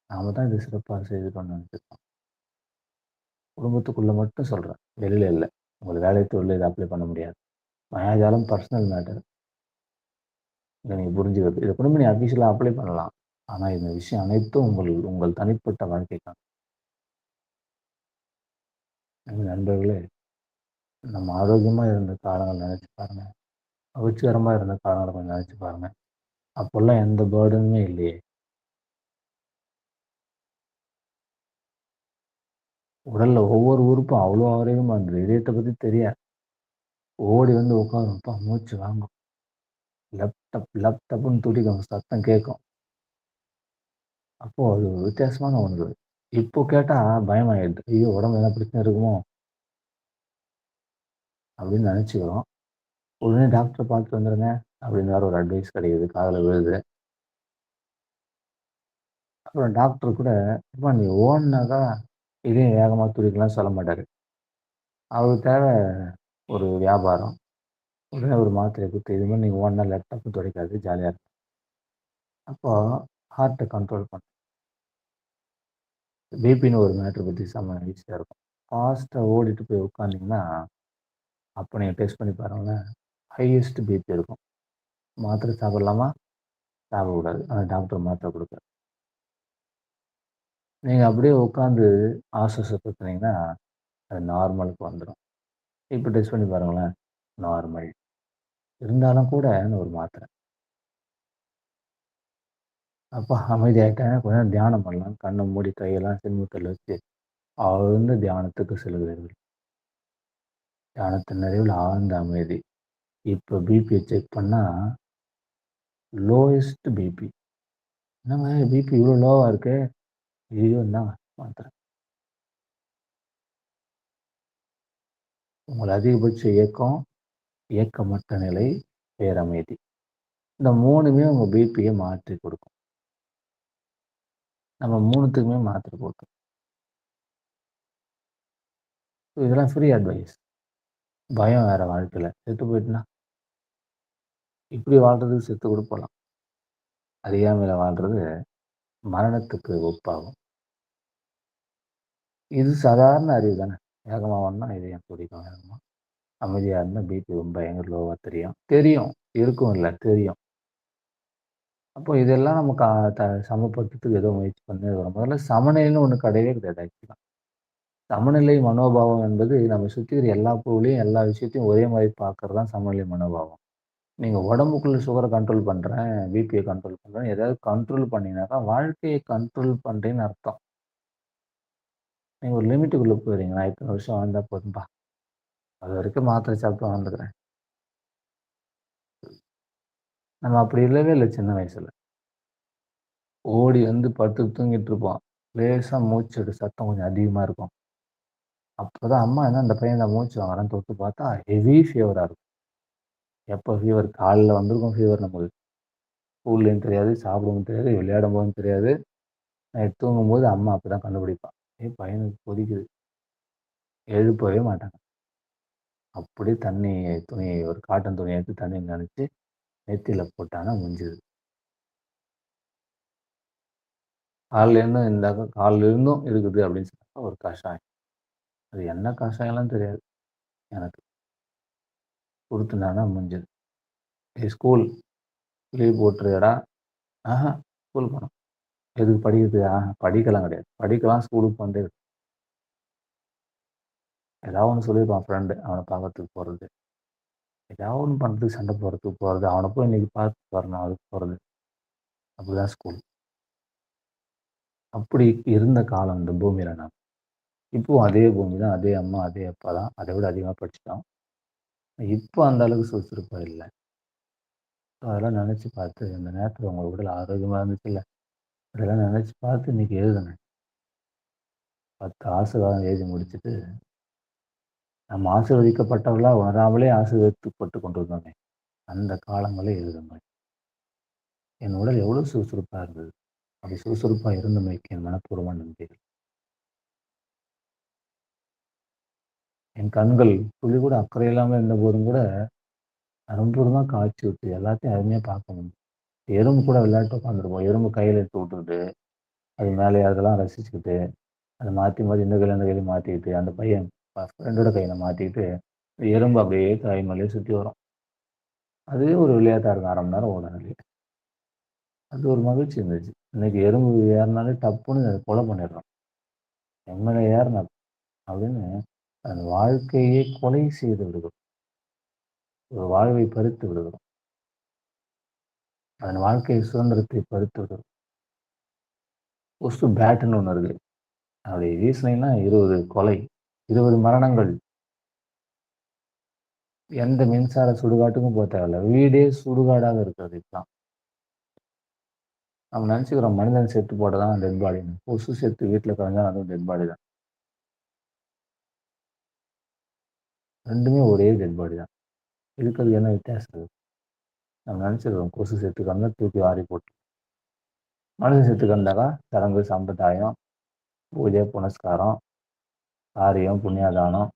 நாம தான் இத சிறப்பா செய்துட்டோம்னு நெனச்சிருப்போம். குடும்பத்துக்குள்ள மட்டும் சொல்றேன். வெளியில இல்ல. உங்க வேலை தொழில்ல இத அப்ளை பண்ண முடியாது. மாயாஜாலம் பர்சனல் மேட்டர். இத நீங்க புரிஞ்சுக்கிறது. இத கூட நீங்க அஃபிஷியலா அப்ளை பண்ணலாம். ஆனா இந்த விஷயம் அனைத்தும் உங்கள் உங்கள் தனிப்பட்ட வாழ்க்கைக்கானது. நண்பர்களே, நம்ம ஆரோக்கியமா இருந்த காலங்கள் நெனச்சு பாருங்க. மகிழ்ச்சிகரமா இருந்த காலங்கள கொஞ்சம் நெனச்சு பாருங்க. அப்போலாம் எந்த பர்டனுமே இல்லையே! உடல்ல ஒவ்வொரு உறுப்பும் அவ்ளோ ஆரோக்கியமா இருந்தது. இதயத்த பத்தி தெரியாது. ஓடி வந்து உட்காரும். அப்பா மூச்சு வாங்கும். லப் டப் லப் டப்ன்னு துடிக்கும். சத்தம் கேட்கும். அப்போ அது வித்தியாசமான ஒன்று. இப்போ கேட்டா பயமாயிடுது. ஐயோ! உடம்புல எதனா பிரச்சனை இருக்குமோ? அப்படின்னு நெனச்சுக்கிறோம். உடனே டாக்டர பார்த்துட்டு வந்துருங்க. அப்படின்னு வேற ஒரு அட்வைஸ் கிடைக்குது. காதுல விழுது. அப்புறம் டாக்டர் கூட, "எப்பா நீ ஓடுனா தான் இதயம் வேகமா துடிக்கும்லாம்" சொல்ல மாட்டாரு. அவருக்கு தேவ ஒரு வியாபாரம். உடனே ஒரு மாத்திரைய குடுத்து, "இது மாரி நீங்க ஓடுனா லெஃப்ட் துடிக்காது. ஜாலியா இருக்கும்." அப்போ ஹார்ட்ட கண்ட்ரோல் பண்ணணும். பிபின்னு ஒரு மேட்டர் பத்தி செம்ம ஈஸியா இருக்கும். ஃபாஸ்ட்டா ஓடிட்டு போய் உட்காந்தீங்கன்னா, அப்ப நீங்க டெஸ்ட் பண்ணி பாருங்களேன். ஹையஸ்ட் பிபி இருக்கும். மாத்திரை சாப்பிடலாமா? சாப்பிடக்கூடாது. ஆனா டாக்டர் மாத்திரை குடுப்பாரு. நீங்க அப்படியே உட்காந்து ஆசுவாசப்படுத்துனீங்கன்னா, அது நார்மலுக்கு வந்துரும். இப்ப டெஸ்ட் பண்ணி பாருங்களேன். நார்மல். இருந்தாலும் கூட ஒரு மாத்திரை. அப்பா அமைதியாயிட்டேன். கொஞ்ச நேரம் தியானம் பண்ணலாம். கண்ண மூடி கையெல்லாம் சின்முத்திரையில வச்சு, ஆழ்ந்த தியானத்துக்கு செல்கிறீர்கள். தியானத்தின் நிறைவில் ஆழ்ந்த அமைதி. இப்ப பிபிய செக் பண்ணா, லோயஸ்ட் பிபி. என்னங்க பிபி இவ்ளோ லோவா இருக்கு? ஐயய்யோ! இந்தாங்க மாத்திரை. உங்கள் அதிகபட்ச இயக்கம், இயக்கமற்ற நிலை, பேரமைதி. இந்த 3மே உங்க பிபிய மாற்றிக் கொடுக்கும். நம்ம 3த்துக்குமே மாத்திரை போட்டோம். இதெல்லாம் ஃப்ரீ அட்வைஸ். பயம் வேற வாழ்க்கையில. செத்து போயிட்டனா, இப்படி வாழ்றதுக்கு செத்து கூட போலாம். அறியாமையில வாழ்றது மரணத்துக்கு ஒப்பாகும். இது சாதாரண அறிவு தானே. வேகமா ஓடுனா இதயம் துடிக்கும் வேகமா. அமைதியா இருந்தா பிபி ரொம்ப பயங்கர லோவா தெரியும். தெரியும். இருக்கும் இல்ல, தெரியும். அப்போ இதெல்லாம் நம்ம சமப்படுத்துறதுக்கு ஏதோ முயற்சி பண்ணி வரோம். முதல்ல சமநிலைன்னு ஒண்ணு கிடையவே கிடையாது ஆக்சுவலா. சமநிலை மனோபாவம் என்பது நம்ம சுத்தி இருக்கிற எல்லா பொருளையும், எல்லா விஷயத்தையும் ஒரே மாரி பார்க்கறது தான் சமநிலை மனோபாவம். நீங்க உடம்புக்குள்ள சுகர கண்ட்ரோல் பண்றேன், பிபிய கண்ட்ரோல் பண்றேன், ஏதாவது கண்ட்ரோல் பண்ணீங்கனாக்கா, வாழ்க்கைய கண்ட்ரோல் பண்றேன்னு அர்த்தம். நீங்க ஒரு லிமிட்டுக்குள்ள போயிறீங்க. நான் இத்தன வருஷம் வாழ்ந்தா போதும்பா. அதுவரைக்கும் மாத்திரை சாப்பிட்டு வாழ்ந்துக்கிறேன். நம்ம அப்படி இல்லவே இல்ல சின்ன வயசுல. ஓடி வந்து படுத்து தூங்கிட்டு இருப்போம். லேசா மூச்சு சத்தம் கொஞ்சம் அதிகமா இருக்கும். அப்பதான் அம்மா என்ன இந்த பையன் தான் மூச்சு வாங்குறான்னு தொட்டு பார்த்தா, ஹெவி ஃபீவரா இருக்கும். எப்ப ஃபீவர் காலைல வந்திருக்கும் ஃபீவர் நமக்கு. ஸ்கூல்லேயும் தெரியாது, சாப்பிடவும் தெரியாது, விளையாடும்போதும் தெரியாது. நைட் தூங்கும்போது அம்மா அப்பதான் கண்டுபிடிப்பா. பையனுக்கு கொதிக்குது. எழுப்பவே மாட்டாங்க. அப்படியே துணி ஒரு காட்டன் துணிய எடுத்து தண்ணீல நனைச்சு நெத்தியில போட்டான்னா முடிஞ்சுது. காலைல இருந்தும் இருக்குது அப்படின்னு சொன்னா ஒரு கஷாயம். அது என்ன கஷாயம்லாம் தெரியாது எனக்கு. குடுத்துட்டான்னா முடிஞ்சுது. ஸ்கூல் லீவ் போட்டுறியாடா? ஆஹா ஸ்கூல் போணும். எதுக்கு படிக்கிறதுக்கு? படிக்கலாம் கிடையாது. படிக்கலாம் ஸ்கூலுக்கு வந்து ஏதாவது ஒண்ணு சொல்லியிருப்பான் ஃப்ரெண்டு. அவன பார்க்கறதுக்கு போறது. ஏதாவது ஒண்ணு பண்றதுக்கு சண்டை போடுறதுக்கு போறது. அவன போய் இன்னைக்கு பார்த்துட்டு வரணும் அதுக்கு போறது. அப்படிதான் ஸ்கூல். அப்படி இருந்த காலம் இந்த பூமியில நான். இப்பவும் அதே பூமி தான், அதே அம்மா, அதே அப்பா தான். அதை விட அதிகமா படிச்சுட்டோம். இப்போ அந்த அளவுக்கு சுறுசுறுப்பா இல்ல. அதெல்லாம் நினைச்சு பார்த்து இந்த நேரத்துல உங்க உடல் ஆரோக்கியமா இருந்துச்சுல்ல, அதெல்லாம் நினைச்சு பார்த்து இன்னைக்கு எழுதுனேன். 10 ஆசீர்வாதம் எழுதி முடிச்சுட்டு, நம்ம ஆசீர்வதிக்கப்பட்டவர்களா உணராமலே ஆசீர்வதிக்கப்பட்டு கொண்டிருந்தோமே, அந்த காலங்களே எழுதுனேன். என் உடல் எவ்வளவு சுறுசுறுப்பா இருந்தது. அப்படி சுறுசுறுப்பா இருந்தமைக்கு என் மனப்பூர்வமான நன்றிகள். என் கண்கள் துளி கூட அக்கறை இல்லாம இருந்தபோதும் கூட, அரும்பூர்வமா காட்சி விட்டு எல்லாத்தையும் அருமையா பார்க்க முடியும். எறும்பு கூட விளையாட்டு உட்காந்துருக்கும். எறும்பு கையில எடுத்து விட்டுக்கிட்டு, அது மேலே அதெல்லாம் ரசிச்சுக்கிட்டு, அத மாத்தி மாத்தி இந்த கையில அந்த கையில மாத்திக்கிட்டு, அந்த பையன் ஃப்ரெண்டோட கையில மாத்திக்கிட்டு, எறும்பு அப்படியே கை மேலயே சுத்தி வரும். அதுவே ஒரு விளையாட்டா இருக்கும். 1/2 மணி நேரம் ஓடும் அதுலயே. அது ஒரு மகிழ்ச்சி இருந்துச்சு. இன்னைக்கு எறும்பு ஏறுனாலே டப்புன்னு அத கொலை பண்ணிடுறோம். எம்மேல ஏறுன அப்படின்னு அந்த வாழ்க்கையே கொலை செய்து விடுகிறோம். ஒரு வாழ்வை பறித்து விடுகிறோம். அதன் வாழ்க்கை சுதந்திரத்தை பறித்து விடுகிறோம். கொசு பேட்டுன்னு ஒண்ணு இருக்கு. அப்படி வீசுனீங்கன்னா 20 கொலை, 20 மரணங்கள். எந்த மின்சார சுடுகாட்டுக்கும் தேவையில்ல. வீடே சுடுகாடாக இருக்கிறது இப்பலாம். நம்ம நெனச்சுக்கிறோம் மனிதன் செத்து போட்டா தான் டெட் பாடின்னு. கொசு செத்து வீட்ல கலந்தா அதுவும் டெட் பாடி தான். 2மே ஒரே டெட் பாடி தான். இதுக்கு அதுக்கு என்ன வித்தியாசம் இருக்கு? நம்ம நெனச்சுக்கிறோம் கொசு செத்து கிடந்தா தூக்கி வாரி போட்டு. மனிதன் செத்து கிடந்தாக்கா சடங்கு, சம்பிரதாயம், பூஜை, புனஸ்காரம், காரியம், புண்ணியதானம்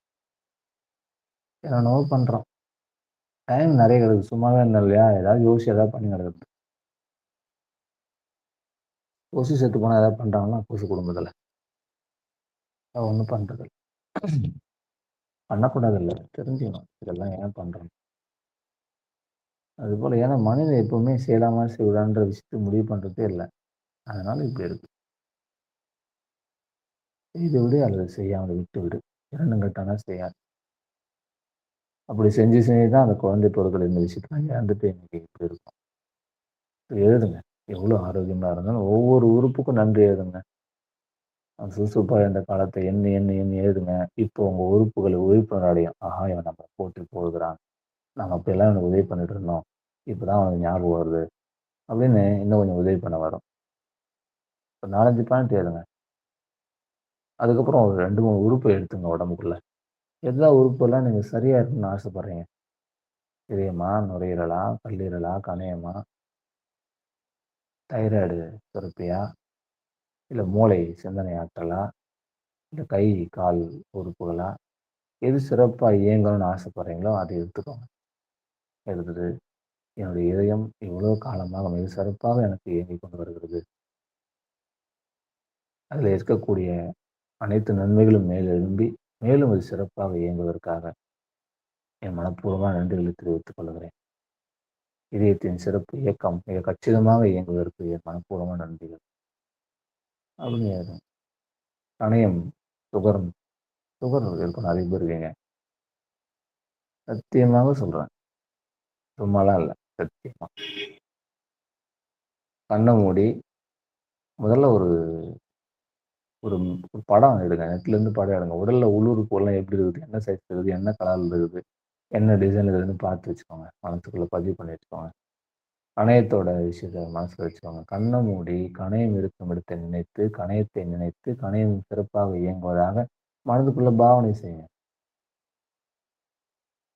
என்னென்னவோ பண்றோம். டைம் நெறைய கிடக்குது. சும்மாவே இருந்தோம் இல்லையா? ஏதாவது யோசிச்சு ஏதாவது பண்ணி கிடக்குது. கொசு செத்து போனா ஏதாவது பண்றாங்களா? கொசு குடும்பத்துல? ஒண்ணும் பண்றதில்ல. பண்ணக்கூடாதுல்ல. தெரிஞ்சுக்கணும். இதெல்லாம் ஏன் பண்றோம்? அதுபோல ஏன்னா மனிதன் எப்பவுமே செய்யலாமா, செய்யக்கூடாதுன்ற விஷயத்த முடிவு பண்றதே இல்ல. அதனால இப்படி இருக்கு. செய்து விடு அல்லது செய்யாமல விட்டு விடு. 2ம் கெட்டானா செய்யாது. அப்படி செஞ்சு செஞ்சு தான் அந்த குழந்தை பொருட்கள் இந்த விஷயத்தலாம் இழந்துட்டு இன்னைக்கு இப்படி இருக்கும். எழுதுங்க. எவ்வளோ ஆரோக்கியமா இருந்தாலும் ஒவ்வொரு உறுப்புக்கும் நன்றி எழுதுங்க. சுறுசுறுப்பா இருந்த காலத்த எண்ணி, எண்ணி, எண்ணி எழுதுங்க. இப்போ உங்க உறுப்புகள் விழிப்புணர்வு அடையும். ஆஹா! இவன் நம்மள போற்றி புகழ்கிறான். நம்ம அப்பயெல்லாம் இவனுக்கு உதவி பண்ணிட்டு இருந்தோம். இப்பதான் அவனுக்கு ஞாபகம் வருது. அப்படின்னு இன்னும் கொஞ்சம் உதவி பண்ண வரும். ஒரு 4, 5 பாயிண்ட் எழுதுங்க. அதுக்கப்புறம் ஒரு 2, 3 உறுப்ப எடுத்துங்க உடம்புக்குள்ள. எந்த உறுப்பெல்லாம் நீங்க சரியா இருக்கணும்னு ஆசைப்படுறீங்க? இதயமா? நுரையீரலா? கல்லீரலா? கணையமா? தைராய்டு சுரப்பியா? இல்ல மூளை சிந்தனை ஆற்றலா? இல்ல கை, கால் உறுப்புகளா? எது சிறப்பா இயங்கணும்னு ஆசைப்படுறீங்களோ, அத எடுத்துக்கோங்க. எடுத்துட்டு, என்னுடைய இதயம் இவ்வளோ காலமாக மிக சிறப்பாக எனக்கு இயங்கிக் கொண்டு வருகிறது. அதில இருக்கக்கூடிய அனைத்து நன்மைகளும் மேலெழும்பி, மேலும் அது சிறப்பாக இயங்குவதற்காக என் மனப்பூர்வமான நன்றிகளை தெரிவித்துக் கொள்கிறேன். இதயத்தின் சிறப்பு இயக்கம் மிக கச்சிதமாக இயங்குவதற்கு என் மனப்பூர்வமான நன்றிகள். அப்படின்னு கணையம், சுகர் சுகர் இருக்கும் நெறைய பேருக்கு இருக்கீங்க. சத்தியமாக சொல்றேன். சும்மாலாம் இல்ல. சத்தியமா. கண்ண மூடி முதல்ல ஒரு ஒரு ஒரு படம் எடுங்க. நெட்லேருந்து படம் எடுங்க. உடல்ல உள்ளுறுப்புகள்லாம் எப்படி இருக்குது? என்ன சைஸ் இருக்குது? என்ன கலர்ல இருக்குது? என்ன டிசைன்ல இருக்குதுன்னு பார்த்து வச்சுக்கோங்க. மனசுக்குள்ள பதிவு பண்ணி வச்சுக்கோங்க. கணையத்தோட விஷயத்த மனசுல வச்சுக்கோங்க. கண்ண மூடி கணையம் இருக்கும் இடத்தை நினைத்து, கணையத்தை நினைத்து, கணையம் சிறப்பாக இயங்குவதாக மனதுக்குள்ள பாவனை செய்யுங்க.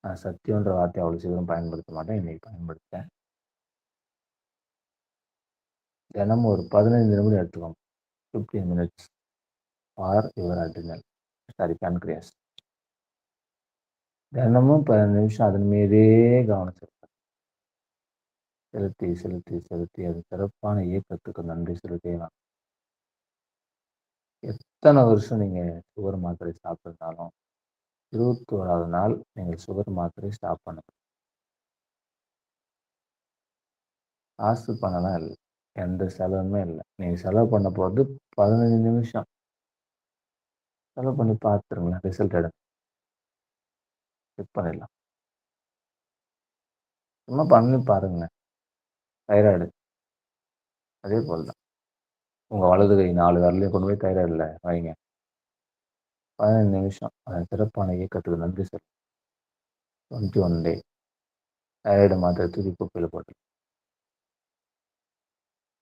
நான் சத்தியம்ன்ற வார்த்தைய அவ்வளோ சீக்கிரம் பயன்படுத்த மாட்டேன். இன்னைக்கு பயன்படுத்துறேன். தினமும் ஒரு 15 நிமிடம் எடுத்துக்கோங்க. 15 minutes for your adrenal sorry pancreas. தினமும் 15 நிமிஷம் அதன் மீதே கவனம் செலுத்தி, செலுத்தி, செலுத்தி அது சிறப்பான இயக்கத்துக்கு நன்றி செலுத்தியே ஆகணும். எத்தனை வருஷம் நீங்க சுகர் மாத்திரை சாப்பிட்டிருந்தாலும் 21வது நாள் நீங்கள் சுகர் மாத்திரை ஸ்டாப் பண்ணுங்க. காசு பணம்லாம் இல்லை. எந்த செலவுமே இல்லை. நீங்க செலவு பண்ண போறது 15 நிமிஷம். செலவு பண்ணி பார்த்துருங்களேன். ரிசல்ட் எடுங்க. செக் பண்ணிடலாம். சும்மா பண்ணி பாருங்க. தைராய்டு அதே போல தான். உங்க வலது கை 4 விரலையும் கொண்டு போய் தைராய்டுல வைங்க. 15 நிமிஷம் அதன் சிறப்பான இயக்கத்துக்கு நன்றி சொல்லு. 21 டே தைராய்டு மாத்திரை தூக்கி குப்பையில போட்டு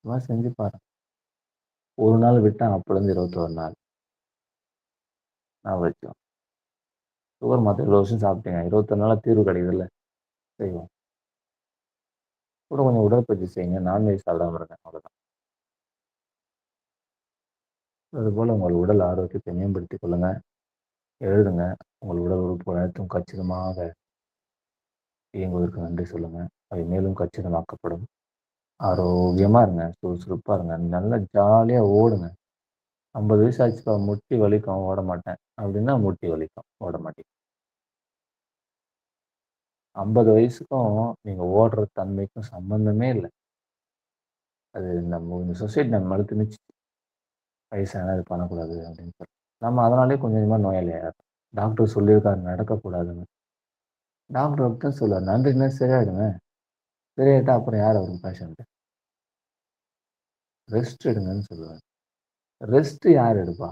சும்மா செஞ்சு பாருங்க. ஒரு நாள் விட்டா அப்போலேருந்து 21 நாள் நான் வச்சோம். சுகர் மாத்திரை இவ்வளோ வருஷம் சாப்பிட்டீங்க. 21 நாளாக தீர்வு கிடைக்குதுல்ல, செய்வோம். கூட கொஞ்சம் உடற்பயிற்சி செய்யுங்க. நான்வெஜ் சாப்பிடாம இருங்க. அவ்வளோதான். அதுபோல் உங்கள் உடல் ஆரோக்கியத்தை மேம்படுத்திக் கொள்ளுங்க. எழுதுங்க. உங்கள் உடல் உறுப்புகள் அனைத்தும் கச்சிதமாக இயங்குவதற்கு நன்றி சொல்லுங்க. அவை மேலும் கச்சிதமாக்கப்படும். ஆரோக்கியமாக இருங்க. சுறுசுறுப்பாக இருங்க. நல்லா ஜாலியாக ஓடுங்க. 50 வயசு ஆச்சுப்பா முட்டி வலிக்கும் ஓட மாட்டேன் அப்படின்னா முட்டி வலிக்கும் ஓட மாட்டேன். 50 வயசுக்கும் நீங்க ஓடுற தன்மைக்கும் சம்பந்தமே இல்லை. அது இந்த சொசைட்டி நம்ம மேலே திணிச்சு வயசானா இது பண்ணக்கூடாது அப்படின்னு சொல்லி நம்ம அதனாலே கொஞ்சம் கொஞ்சமாக நோயாளி ஆயிடும். டாக்டர் சொல்லியிருக்காரு நடக்கக்கூடாதுன்னு. டாக்டர் தான் சொல்லுவார் நன்றின்னா சரியாயிடுங்க. சரியாயிட்டா அப்புறம் யார் அவருக்கு பேஷண்ட்டு? ரெஸ்ட் எடுங்கன்னு சொல்லுவார். ரெஸ்ட் யார் எடுப்பா?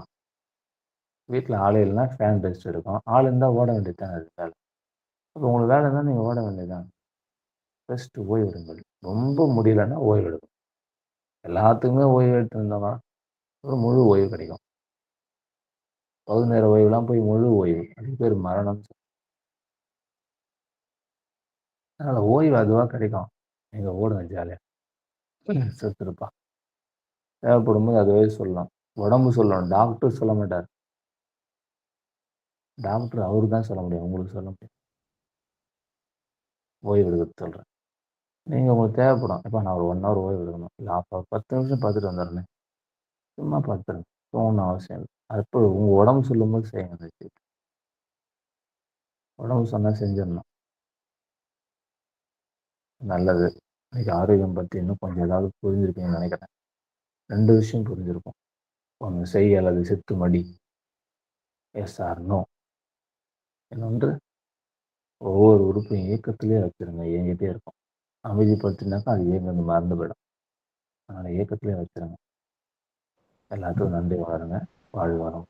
வீட்டில் ஆள் இல்லைன்னா ஃபேன் ரெஸ்ட் எடுக்கும். ஆள் இருந்தால் ஓட வேண்டியது தான் அது வேலை. அப்போ உங்களுக்கு வேலை இருந்தால் நீங்கள் ஓட வேண்டியதுதான். ரெஸ்ட் ஓய்வெடுங்கள். ரொம்ப முடியலன்னா ஓய்வெடுக்கும். எல்லாத்துக்குமே ஓய்வு எடுத்து இருந்தோம்னா ஒரு முழு ஓய்வு கிடைக்கும். பகுதி நேர ஓய்வுலாம் போய் முழு ஓய்வு. அதுக்கு பேர் மரணம். அதனால ஓய்வு அதுவாக கிடைக்கும். நீங்கள் ஓடுங்க ஜாலியாக. செத்துருப்பா. தேவைப்படும் போது அதுவே சொல்லலாம். உடம்பு சொல்லணும். டாக்டர் சொல்ல மாட்டார். டாக்டர் அவரு தான் சொல்ல முடியும். உங்களுக்கு சொல்ல முடியும். ஓய்வு எடுக்க சொல்கிறேன். நீங்கள் உங்களுக்கு தேவைப்படும். இப்போ நான் ஒரு 1 ஹவர் ஓய்வு எடுக்கணும். இல்லை அப்போ 10 நிமிஷம் பார்த்துட்டு வந்துடுறேன். சும்மா பார்த்துருங்க. தூங்கணும் அவசியம் இல்லை. அப்போ உங்கள் உடம்பு சொல்லும்போது செய்யுங்க அந்த விஷயத்தை. உடம்பு சொன்னால் செஞ்சிடணும். நல்லது. இன்னைக்கு ஆரோக்கியம் பற்றி இன்னும் கொஞ்சம் ஏதாவது புரிஞ்சிருப்பீங்கன்னு நினைக்கிறேன். 2 விஷயம் புரிஞ்சிருக்கும். ஒன்று செய் அல்லது செத்து மடி. Yes or no. இன்னொன்று ஒவ்வொரு உறுப்பையும் இயக்கத்திலே வச்சுருங்க. இயங்கிட்டே இருக்கும். அமைதிப்படுத்தினாக்கா அது இயங்குறது மறந்து போயிடும். அதனால் இயக்கத்திலே வச்சுருங்க. எல்லாத்துக்கும் நன்றி. வாழுங்க. வாழ்வாரம்.